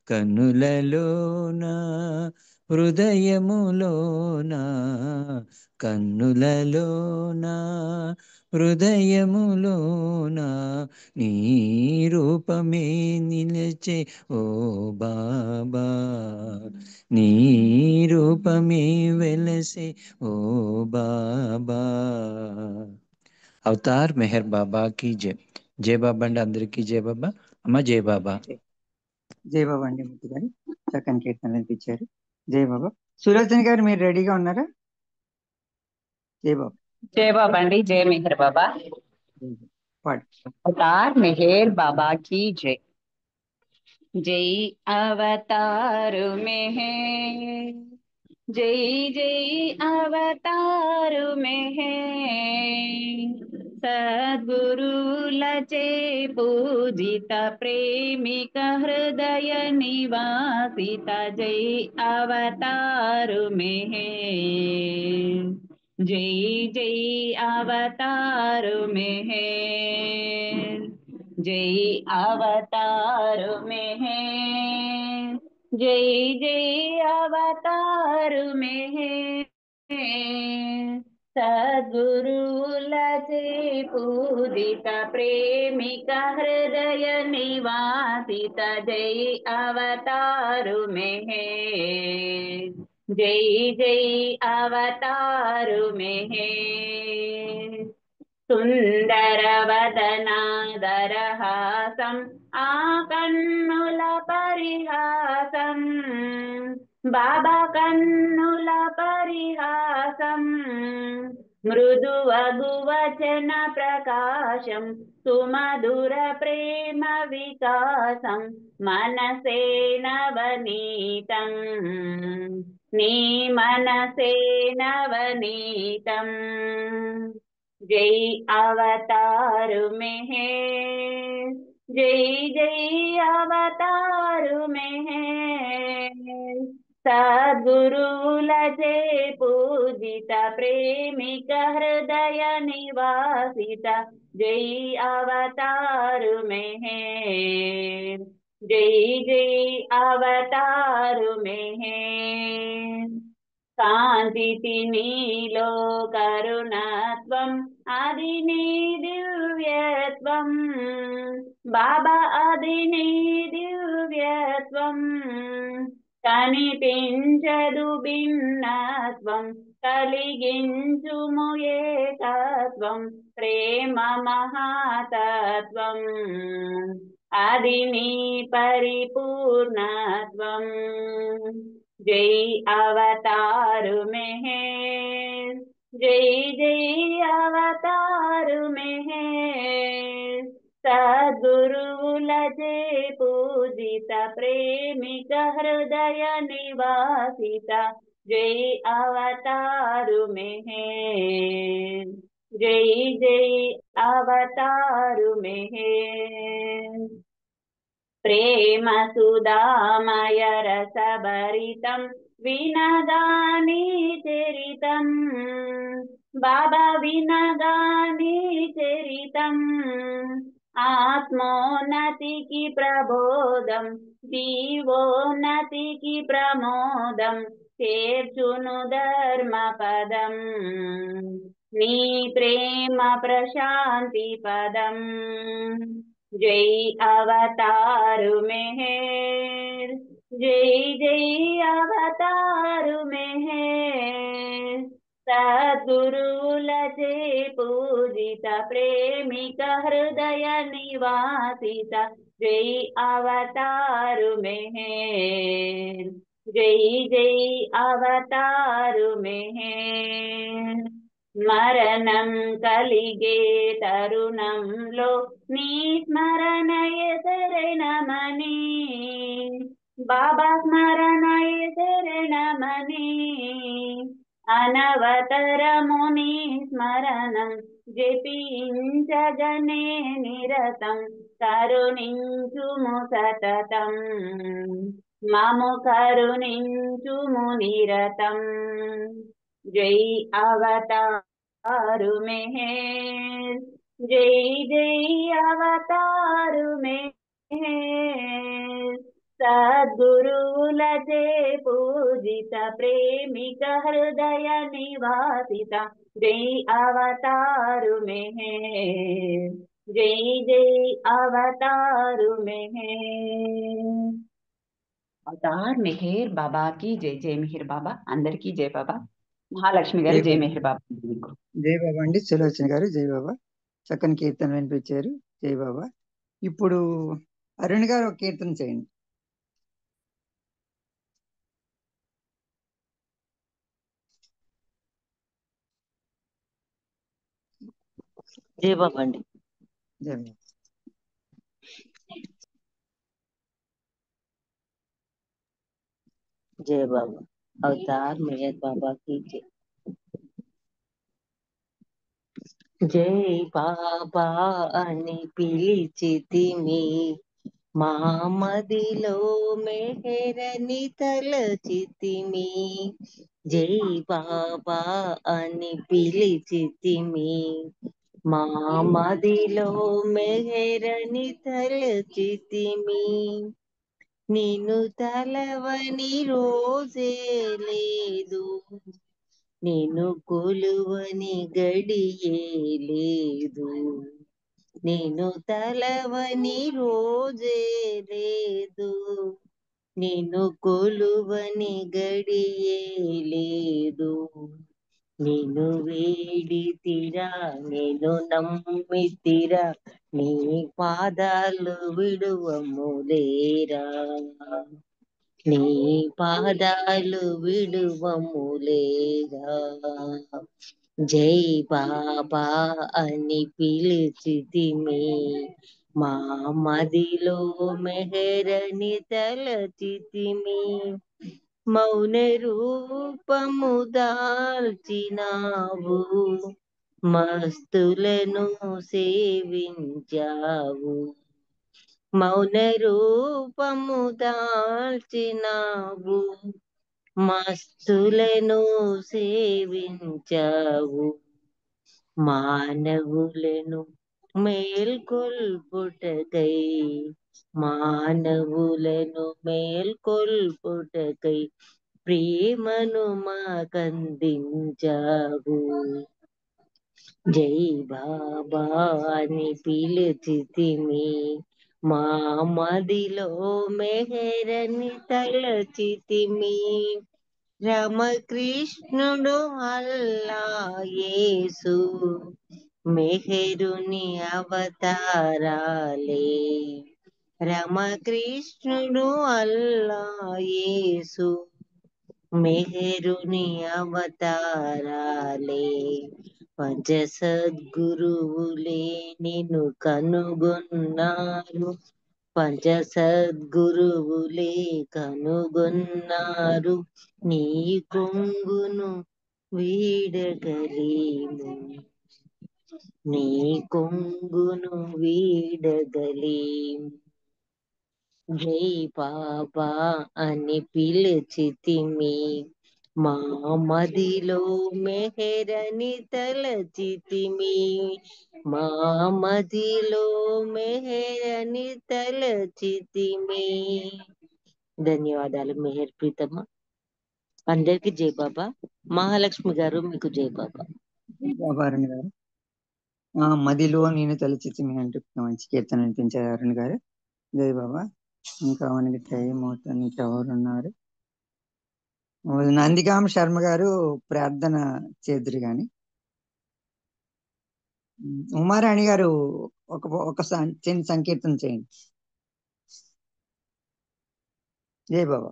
కన్నులలోన హృదయములోన, కన్నులలోన హృదయములోన నీ రూపమే నిలచే ఓ బాబా, నీ రూపమే వెలసే ఓ బాబా. అవతార్ మెహర్ బాబా की जय. జై బాబా అండి, అందరికీ జై బాబా. అమ్మ జై బాబా. జై బాబా అండి. మూర్తి గారు చక్కని కీర్తన వినిపించారు. జై బాబా. సులోచన గారు మీరు రెడీగా ఉన్నారా? జై బాబా. జై బాబా అండి, జై మెహర్ బాబా. పాడు. అవతార్ మెహర్ బాబా की जय. जय अवतार मेहर, जय जय अवतार मेहर, सद्गुरुलचे पूजित प्रेमिक हृदय निवासित जय अवतार मेहर, जय जय अवतार मेहर, जय अवतार मेहर, जय जय अवतार मेहर, सद्गुरुलचे पूजित प्रेमिक हृदय निवासित जय अवतार मेहर, जय जय अवतार मेहर. सुंदर वदनादरहासं आकन्नुल परिहासं, बाबा कन्नुल परिहासं, मृदु वचन प्रकाशं सुमधुर प्रेम विकासं, मनसे नवनीतं नी मनसे नवनीतं. जय अवतार मेहर, जय जय अवतार मेहर, सद्गुरुलचे पूजित प्रेमिक हृदय निवासित जय अवतार मेहर, जय जय अवतार मेहर. कांचिति नीलो करुणत्वम् आदि नी दिव्यत्वम्, बाबा आदि नी दिव्यत्वम्, कनिपिंचदु भिन्नत्वम् కలిగించుము ఏకత్వం ప్రేమ మహాతత్వం అది నీ పరిపూర్ణత్వం జై అవతారు మెహర్ జై జై అవతారు మెహర్ సద్గురువులచే పూజిత ప్రేమిక హృదయ నివాసిత జై అవతారు మెహర్ జై జై అవతారు మెహర్ ప్రేమ సుధామయ రసభరితం వినగాని చరితం బాబా వినగాని చరితం ఆత్మోన్నతికి ప్రబోధం జీవోన్నతికి ప్రమోదం చేర్చును ధర్మపదం నీ ప్రేమ ప్రశాంతి పదం జై అవతారు మెహర్ జై జై అవతారు మెహర్ సద్గురువులచే పూజిత ప్రేమిక హృదయ నివాసిత జై అవతారు మెహర్ జై జై అవతారు మెహర్ మరణం కలిగే తరుణంలో నీ స్మరణ శరణమని బాబా స్మరణ శరణమని అనవతరముని స్మరణం జపించగనే నిరతం కరుణించుము సతతం మము కరుణించుము నిరతం జై అవతారు మెహర్ జై జై అవతారు మెహర్ సద్గురువులచే పూజిత ప్రేమిక హృదయ నివాసిత జై అవతారు మెహర్ జై జై అవతారు మెహర్ అవతార్ మెహర్ బాబా కి జై జై మెహర్ బాబా అందరికీ జై బాబా మహాలక్ష్మి గారు జై మెహర్ బాబా జై బాబా అండి సులోచన గారు జై బాబా చక్కని కీర్తన వినిపించారు జై బాబా ఇప్పుడు అరుణ్ గారు ఒక కీర్తన చేయండి జై బాబా అండి జై బాబా జై బాబా అవతార్ మెహర్ బాబా की जय జై బాబా అని పిలిచితిమి మా మదిలో మెహరని తలచితిమి జై బాబా అని పిలిచితిమి మా మదిలో మెహరని తలచితిమి నిన్ను తలవని రోజే లేదు నిన్ను కొలువని గడియే లేదు నిన్ను తలవని రోజే లేదు నిన్ను కొలువని గడియే లేదు నిన్ను వేడితిరా నేను నమ్మితిరా నీ పాదాలు విడువములేరా నీ పాదాలు విడువములేరా జై బాబా అని పిలిచితిమి మా మదిలో మెహరని తలచితిమి మౌన రూపము దాల్చినావు మస్తులను సేవించావు మౌన రూపము దాల్చినావు మస్తులను సేవించావు మానవులను మేల్కొల్పుటకై మానవులను మేల్కొల్పుటకై ప్రేమను మాకందించావు జై బాబా అని పిలిచితిమి మా మదిలో మెహరని తలచితిమి రామకృష్ణుడు అల్లా యేసు మెహరుని అవతారాలే. రామకృష్ణుడు అల్లా యేసు మెహరుని అవతారాలే. పంచ సద్గురువులే నిన్ను కనుగొన్నారు, పంచ సద్గురువులే కనుగొన్నారు, నీ కొంగును వీడగలేము, నీ కొంగును వీడగలేము. జై బాబా అని పిలిచితిమి, మా మదిలో మెహరని తలచితిమి, మా మదిలో మెహరని తలచితిమి. ధన్యవాదాలు మెహర్ ప్రీతమ్మ. అందరికి జై బాబా. మహాలక్ష్మి గారు మీకు జై బాబా. బాబా అరుణ్ గారు మదిలో నేను తలచితిమి అంటూ మంచి కీర్తన అనిపించారు అరుణ్ గారు. జై బాబా. ఇంకా మనకి టైం అవుతుంది. ఇంకా ఎవరున్నారు? నందిగాం శర్మ గారు ప్రార్థన చేదురు గాని. ఉమారాణి గారు ఒక చిన్న సంకీర్తన చేయండి. జై బాబా.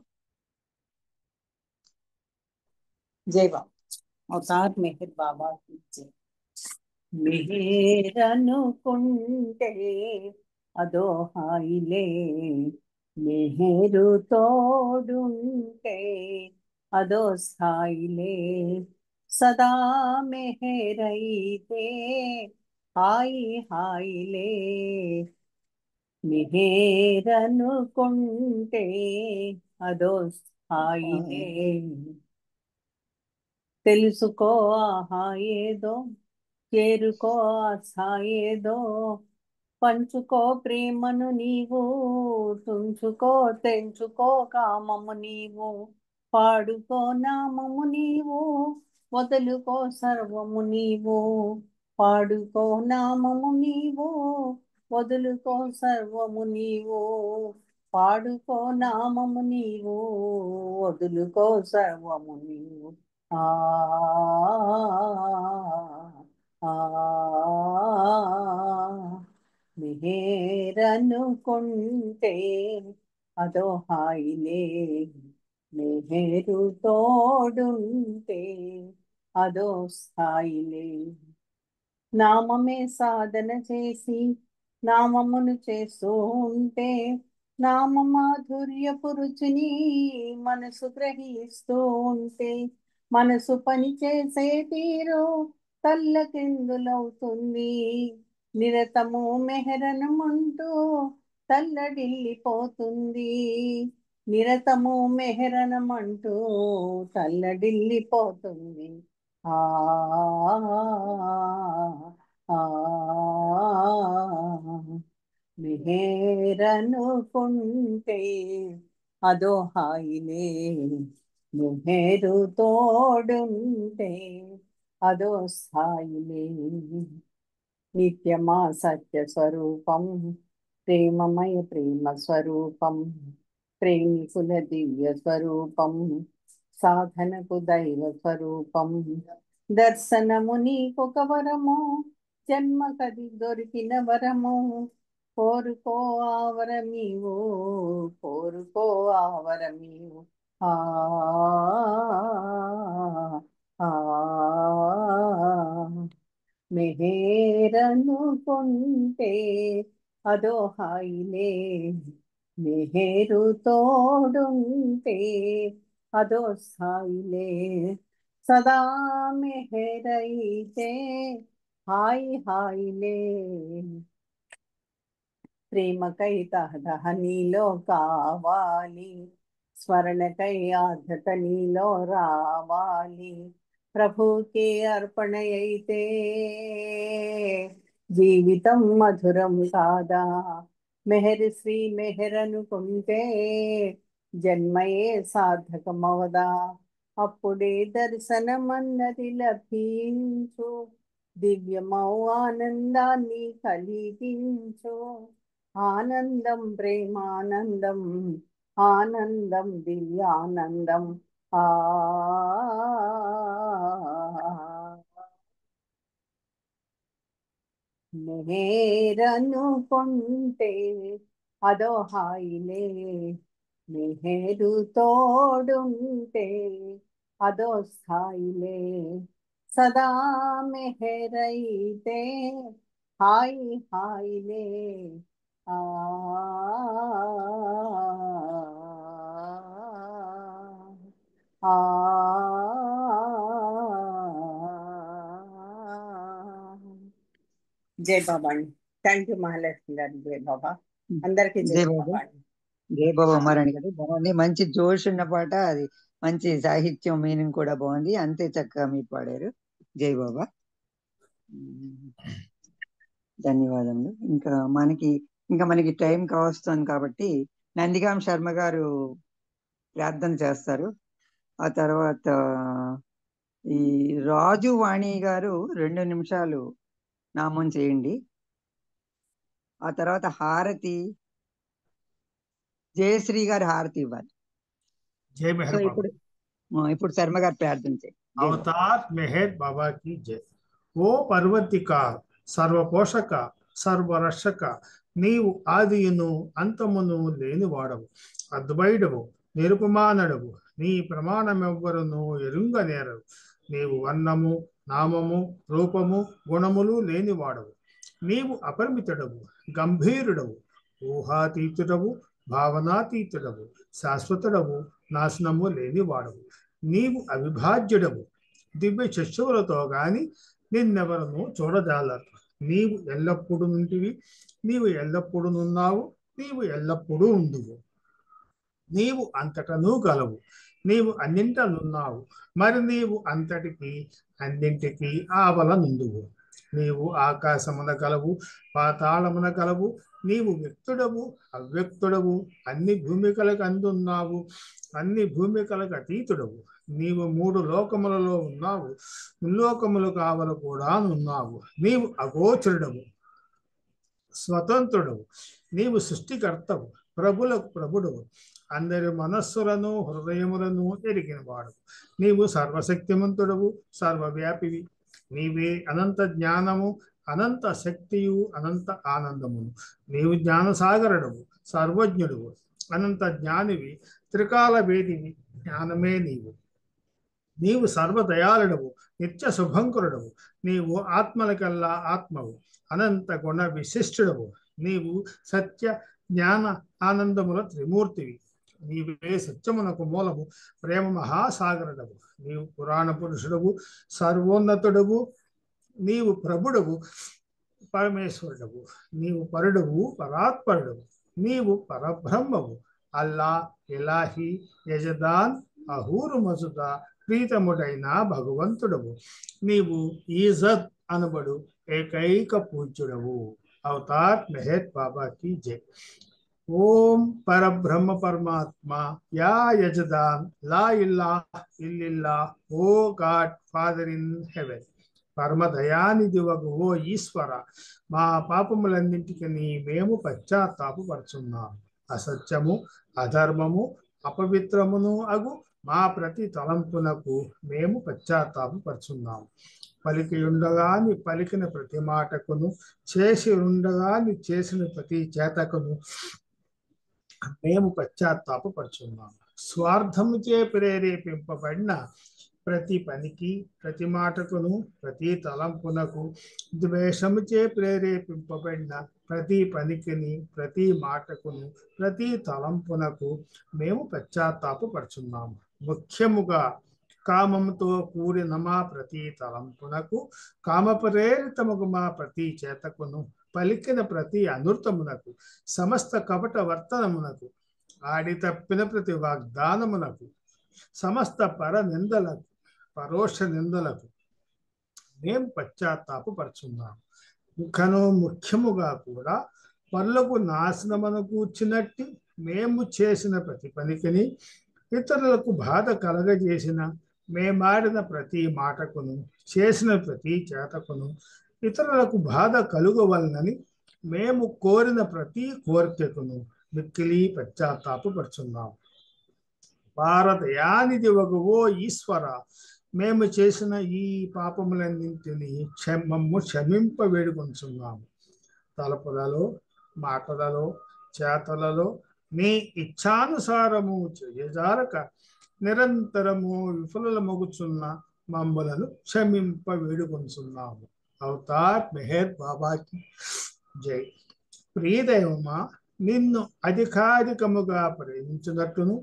జై బాబా. అవతార్ మెహర్ బాబా की जय. మెహరనుకుంటే అదో హాయిలే, మెహరు తోడుంటే అదో స్థాయిలే, సదా మెహరైతే హాయి హాయిలే. మెహరనుకుంటే అదో స్థాయిలే, తెలుసుకో ఆహా ఏదో, చేరుకో ఆశా ఏదో, పంచుకో ప్రేమను నీవు, తుంచుకో తెంచుకో కామము నీవు, పాడుకో నామము నీవు, వదులుకో సర్వము నీవు, పాడుకో నామము నీవు, వదులుకో సర్వము నీవు, పాడుకో నామము నీవు, వదులుకో సర్వము నీవు. ఆ మెహరనుకుంటే అదో హాయిలే, మెహరు తోడుంటే అదో స్థాయిలే. నామమే సాధన చేసి నామమును చేస్తూ ఉంటే, నామ మాధుర్యపు రుచిని మనసు గ్రహిస్తూ ఉంటే, మనసు పని చేసే తీరు తల్లకిందులవుతుంది. నిరతము మెహరనమంటూ తల్లడిల్లిపోతుంది, నిరతము మెహరనమంటూ తల్లడిల్లిపోతుంది. ఆ మెహరనుకుంటే అదో హాయిలే, మెహరు తోడుంటే అదో స్థాయిలే. నిత్యమా సత్య స్వరూపం, ప్రేమమయ ప్రేమ స్వరూపం, ప్రేమికుల దివ్య స్వరూపం, సాధనకు దైవ స్వరూపం. దర్శనము నీకొక వరము, జన్మ కది దొరికిన వరము, కోరుకో ఆవరమీవు, కోరుకో ఆవరమీవు. ఆ మెహరనుకుంటే అదో హాయిలే, మెహరు తోడుంటే అదో స్థాయిలే, సదా మెహరైతే హాయి హాయిలే. ప్రేమకై తహదహ నీలో కావాలి, స్మరణకై ఆర్ధత నీలో రావాలి, ప్రభుకే అర్పణ అయితే జీవితం మధురం కాదా. మెహర్ శ్రీ మెహరనుకుంటే జన్మయే సార్థకమవదా, అప్పుడే దర్శనమన్నది లభించు, దివ్యమౌ ఆనందాన్ని కలిగించు. ఆనందం ప్రేమానందం, ఆనందం దివ్యానందం, ఆ మెహేరనుకుంటే అదో హాయిలే, మెహేరు తోడుంటే అదో స్థాయిలే, సదా మెహరైతే హాయి హాయిలే. ఆ ఆ జై బాబా అండి. థ్యాంక్ యూ మహాలక్ష్మి గారు. జై బాబా అందరికీ జై జై బాబా బాబా. అండి. జై బాబా ఉమారాణి గారు బాగుంది, మంచి జోష్ ఉన్న పాట అది, మంచి సాహిత్యం మీనింగ్ కూడా బాగుంది, అంతే చక్కగా మీరు పాడారు. జై బాబా. ధన్యవాదములు. ఇంకా మనకి టైం కావస్తుంది కాబట్టి నందిగాం శర్మ గారు ప్రార్థన చేస్తారు. ఆ తర్వాత ఈ రాజు వాణి గారు 2 నిమిషాలు నామం చేయండి. ఆ తర్వాత హారతి జయశ్రీ గారు హారతి ఇవ్వాలి. जय సో मेहर बाबा। ఇప్పుడు శర్మ గారు ప్రార్థన చేయండి. జై బాబా. अवतार मेहर बाबा की जय। ఓ పర్వతిక సర్వపోషక సర్వరక్షక నీవు ఆదియును అంతమును లేని వాడవు, అద్వైడవు, నిరుపమానడవు, నీ ప్రమాణమెవ్వరును ఎరుంగనేరవు. నీవు వర్ణము నామము రూపము గుణములు లేని వాడవు, నీవు అపరిమితుడవు, గంభీరుడవు, ఊహాతీతుడవు, భావనాతీతుడవు, శాశ్వతుడవు, నాశనము లేని వాడవు. నీవు అవిభాజ్యుడవు, దివ్య చక్షువులతో గాని నిన్నెవరను చూడజాలరు. నీవు ఎల్లప్పుడూ నుంటివి, నీవు ఎల్లప్పుడూ నున్నావు, నీవు ఎల్లప్పుడూ ఉండువు. నీవు అంతటను గలవు, నీవు అన్నింటనున్నావు, మరి నీవు అంతటికి అన్నింటికి ఆవల నుండువు. నీవు ఆకాశమున గలవు, పాతాళమున గలవు, నీవు వ్యక్తుడవు అవ్యక్తుడవు, అన్ని భూమికలకు అందున్నావు, అన్ని భూమికలకు అతీతుడవు. నీవు 3 లోకములలో ఉన్నావు, ముల్లోకములు కావల కూడా ఉన్నావు. నీవు అగోచరుడవు, స్వతంత్రుడవు, నీవు సృష్టికర్తవు, ప్రభులకు ప్రభుడవు, అందరి మనస్సులను హృదయములను ఎరిగిన వాడు. నీవు సర్వశక్తిమంతుడవు, సర్వవ్యాపివి. నీవే అనంత జ్ఞానము, అనంత శక్తియు, అనంత ఆనందమును. నీవు జ్ఞానసాగరుడవు, సర్వజ్ఞుడువు, అనంత జ్ఞానివి, త్రికాల వేదివి, జ్ఞానమే నీవు. నీవు సర్వదయాళుడవు, నిత్య శుభంకరుడవు, నీవు ఆత్మలకల్లా ఆత్మవు, అనంత గుణ విశిష్టుడవు. నీవు సత్య జ్ఞాన ఆనందముల త్రిమూర్తివి. నీవే సత్యమునకు మూలము, ప్రేమ మహాసాగరుడవు. నీవు పురాణ పురుషుడవు, సర్వోన్నతుడవు, నీవు ప్రభుడవు, పరమేశ్వరుడవు. నీవు పరుడవు, పరాత్పరుడవు, నీవు పరబ్రహ్మవు. అల్లా, ఇలాహి, యజదాన్, అహూరు మసుద, ప్రీతముడైన భగవంతుడవు. నీవు ఈజత్ అనబడు ఏకైక పూజ్యుడవు. అవతార్ మెహర్ బాబా की जय। ఓం పరబ్రహ్మ పరమాత్మ యా యజదాన్ లా ఇల్లాహ్ ఇల్లిల్లా O God Father in heaven. పరమ దయానిధివగు ఓ ఈశ్వర, మా పాపములన్నింటికి మేము పశ్చాత్తాపపరుచున్నాం. అసత్యము అధర్మము అపవిత్రమును అగు మా ప్రతి తలంపునకు మేము పశ్చాత్తాపపరుచున్నాము. పలికి ఉండగాని పలికిన ప్రతి మాటకును, చేసి ఉండగాని చేసిన ప్రతి చేతకును మేము పశ్చాత్తాపపరుచున్నాము. స్వార్థముచే ప్రేరేపింపబడిన ప్రతి పనికి, ప్రతి మాటకును, ప్రతి తలంపునకు, ద్వేషముచే ప్రేరేపింపబడిన ప్రతి పనికిని, ప్రతి మాటకును, ప్రతి తలంపునకు మేము పశ్చాత్తాపపరుచున్నాము. ముఖ్యముగా కామముతో కూడిన మా ప్రతి తలంపునకు, కామప్రేరితముగు మా ప్రతి చేతకును, పలికిన ప్రతి అనృతమునకు, సమస్త కపట వర్తనమునకు, ఆడి తప్పిన ప్రతి వాగ్దానమునకు, సమస్త పర నిందలకు, పరోక్ష నిందలకు మేము పశ్చాత్తాపపరుచున్నాము. ఇంకనూ ముఖ్యముగా కూడా పనులకు నాశనమును కూర్చున్నట్టు మేము చేసిన ప్రతి పనికిని, ఇతరులకు బాధ కలగజేసిన మేమాడిన ప్రతి మాటకును, చేసిన ప్రతి చేతకును, ఇతరులకు బాధ కలుగవలనని మేము కోరిన ప్రతి కోరికకును మిక్కిలి పశ్చాత్తాపపరుచున్నాము. భారతయానిది వగువో ఈశ్వర, మేము చేసిన ఈ పాపములన్నింటినీ మమ్ము క్షమింప వేడుకొంచున్నాము. తలపులలో, మాటలలో, చేతలలో నీ ఇచ్ఛానుసారము చేయజారక నిరంతరము విఫలమగుచున్న మమ్మలను క్షమింప వేడుకొంచున్నాము. అవతార్ మెహర్ బాబాకి జై. ప్రియదైవమా, నిన్ను అధికాధికముగా ప్రేమించినట్టును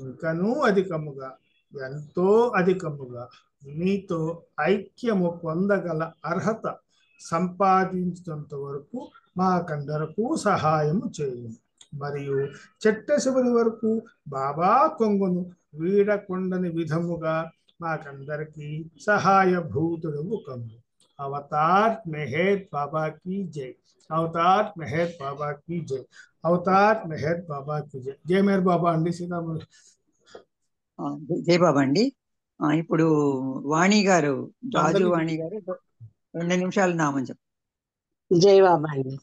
ఇంకనూ అధికముగా, ఎంతో అధికముగా నీతో ఐక్యము పొందగల అర్హత సంపాదించినంత వరకు మాకందరకు సహాయము చేయుము. మరియు చెట్ట చివరి వరకు బాబా కొంగును వీడకుండని విధముగా మాకందరికీ సహాయభూతుడు కమ్ము. అవతార్ మెహర్ బాబా की जय. అవతార్ మెహర్ బాబా की जय. అవతార్ మెహర్ బాబా की जय. జై మెహర్ బాబా అండి. సీతారామ. జై బాబా అండి. ఇప్పుడు వాణి గారు, రాజు వాణి గారు 2 నిమిషాలు నామని చెప్పండి. జై బాబా అండి.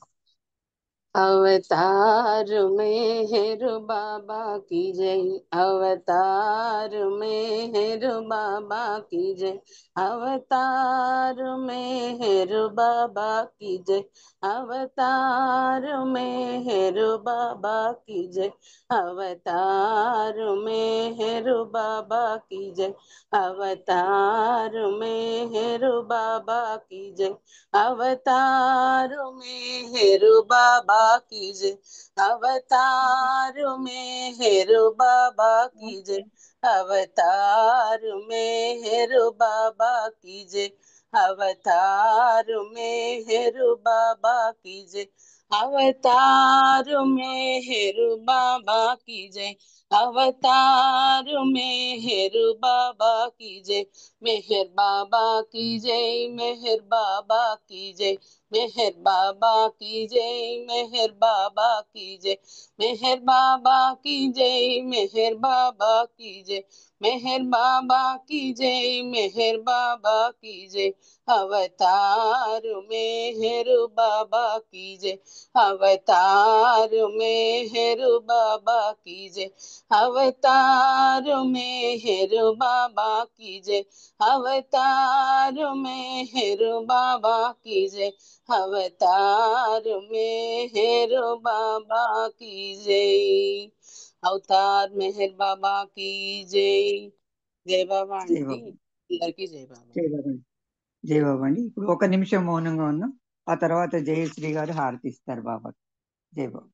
अवतार मेहर बाबा की जय. अवतार मेहर बाबा की जय. अवतार मेहर बाबा की जय. अवतार मेहर बाबा की जय. अवतार मेहर बाबा की जय. अवतार मेहर बाबा की जय. अवतार मेहर बाबा की जय. अवतार मेहर बाबा की जय. अवतार मेहर बाबा की जय. अवतार मेहर बाबा की जय. अवतार मेहर बाबा की जय. अवतार मेहर बाबा की जय. मेहर बाबा की जय. मेहर बाबा की जय. मेहर बाबा की जय. मेहर बाबा की जय. मेहर बाबा की जय. मेहर बाबा की जय. मेहर बाबा की जय. मेहर बाबा की जय. अवतार मेहर बाबा की जय. अवतार मेहर बाबा की जय. अवतार मेहर बाबा की जय. अवतार मेहर बाबा की जय. अवतार मेहर बाबा की जय. अवतार मेहर बाबा की जय. जय बाबा జై आंटी. బాబా. అందరికీ జై బాబా. జై బాబా అండి. జై బాబా అండి. ఇప్పుడు 1 నిమిషం మౌనంగా ఉన్నాం. ఆ తర్వాత జయశ్రీ గారు హారతి ఇస్తారు బాబా. జై బాబా.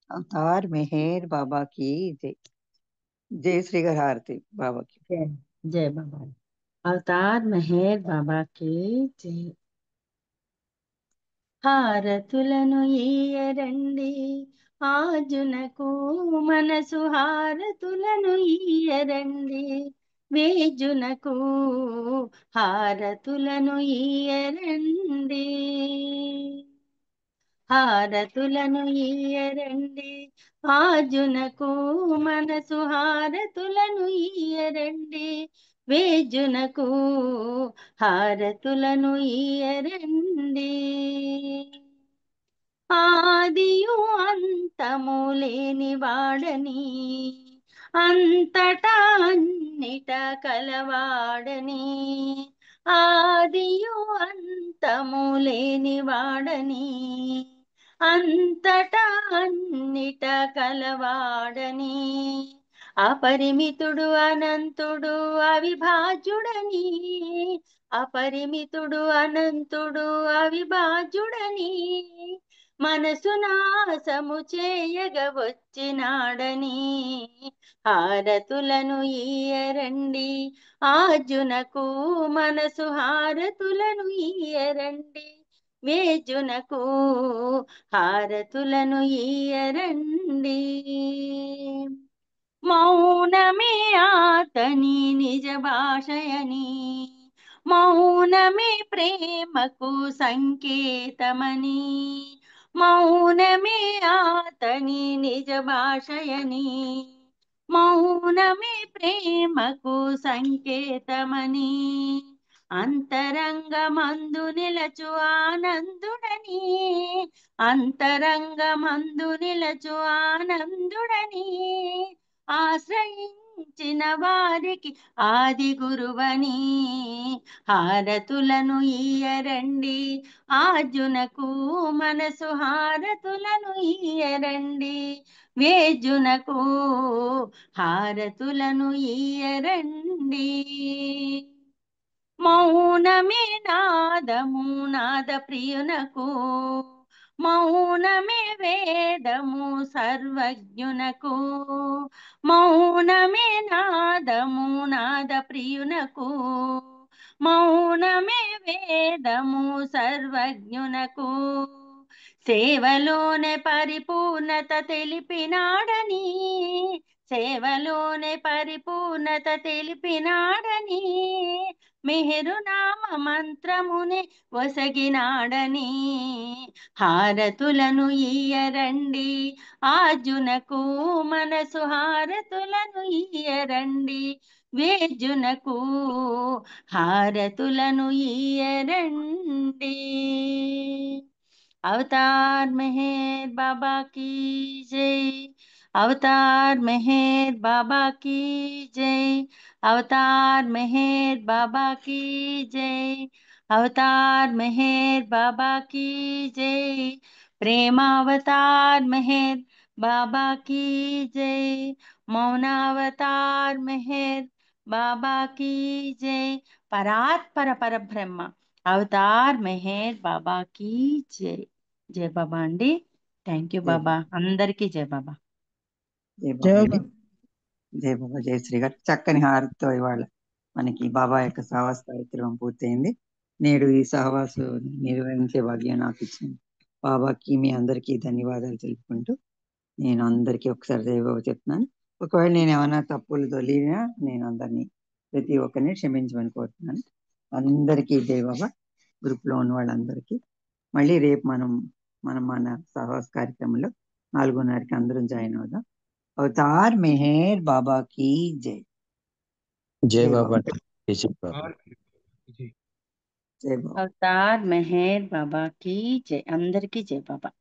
అవతార్ మెహర్ బాబాకి జై. జయశ్రీ గారి హారతి బాబాకి. జై జై బాబా. అవతార్ మెహర్ బాబా की జై. హారతులను ఈయరండి ఆజునకు మనసు, హారతులను ఈయరండి వేజునకు, హారతులను ఈయరండి. హారతులను ఈయరండి ఆజునకు మనసు, హారతులను ఈయరండి వేజునకు, హారతులను ఈయరండి. ఆదియు అంతము లేని వాడని అంతటా అన్నిట కలవాడని ఆదియు అంతము లేని వాడని అంతటా అన్నిట కలవాడని అపరిమితుడు అనంతుడు అవిభాజ్యుడని అపరిమితుడు అనంతుడు అవిభాజ్యుడని మనసు నాశము చేయగ వచ్చినాడని హారతులను ఈయరండి ఆర్జునకు మనసు హారతులను ఈయరండి వేజునకు హారతులను ఈయరండి మౌనమే ఆతని నిజ భాషయని మౌనమే ప్రేమకు సంకేతమని మౌనమే ఆతని నిజ భాషయని మౌనమే ప్రేమకు సంకేతమని అంతరంగమందు నిలచు ఆనందుడని అంతరంగమందు నిలచు ఆనందుడని ఆశ్రయించిన వారికి ఆది గురువని హారతులను ఈయరండి ఆర్జునకు మనసు హారతులను ఈయరండి వేజునకు హారతులను ఈయరండి మౌనమే నాదము నాద ప్రియునకు మౌనమే వేదము సర్వజ్ఞునకు మౌనమే నాదము నాద ప్రియునకు మౌనమే వేదము సర్వజ్ఞునకు సేవలోనే పరిపూర్ణత తెలిపినాడని సేవలోనే పరిపూర్ణత తెలిపినాడని మెహరు నామ మంత్రమునే వసగినాడని హారతులను ఈయరండి ఆర్జునకు మనసు హారతులను ఈయరండి వేజునకు హారతులను ఈయరండి अवतार मेहर बाबा की जय अवतार मेहर बाबा की जय अवतार मेहर बाबा की जय अवतार मेहर बाबा की जय प्रेमावतार मेहर बाबा की जय मौनावतार मेहर बाबा की जय परात्पर परब्रह्म అవతార్ మెహర్ బాబా की జై జై బాబా అండి థ్యాంక్ యూ జై బాబా బాబా అందరికీ జై బాబా జై బాబా అండి జై బాబా జై శ్రీ గారు చక్కని హారతితో ఇవాళ మనకి బాబా యొక్క సహవాస కార్యక్రమం పూర్తయింది నేడు ఈ సహవాసు నిర్వహించే భాగ్యం నాకు ఇచ్చింది బాబాకి మీ అందరికీ ధన్యవాదాలు తెలుపుకుంటూ నేను అందరికీ ఒకసారి జై బాబా చెప్తున్నాను ఒకవేళ నేను ఏమైనా తప్పులు తొలినా నేను అందరినీ ప్రతి ఒక్కరిని క్షమించమని కోరుతున్నాను అందరికీ జై బాబా గ్రూప్ లో ఉన్న వాళ్ళందరికీ మళ్ళీ రేపు మన సహవాస కార్యక్రమంలో 4:30కి అందరం జాయిన్ అవుదాం అవతార్ మెహర్ బాబా की जय जय जय बाबा बाबा जय बाबा जय बाबा అవతార్ మెహర్ బాబా की జై అందరికీ జై బాబా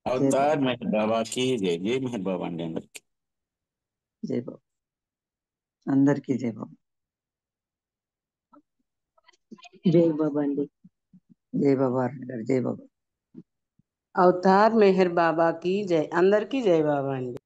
जय అవతార్ बाबा మెహర్ బాబా కి జై జై మెహర్ బాబా అండి అందరికి जय बाबा అందరికీ జై బాబా జై బాబా అండి జై బాబా గారు జై బాబా అవతార్ మెహర్ బాబా की जय అందరికీ జై బాబా అండి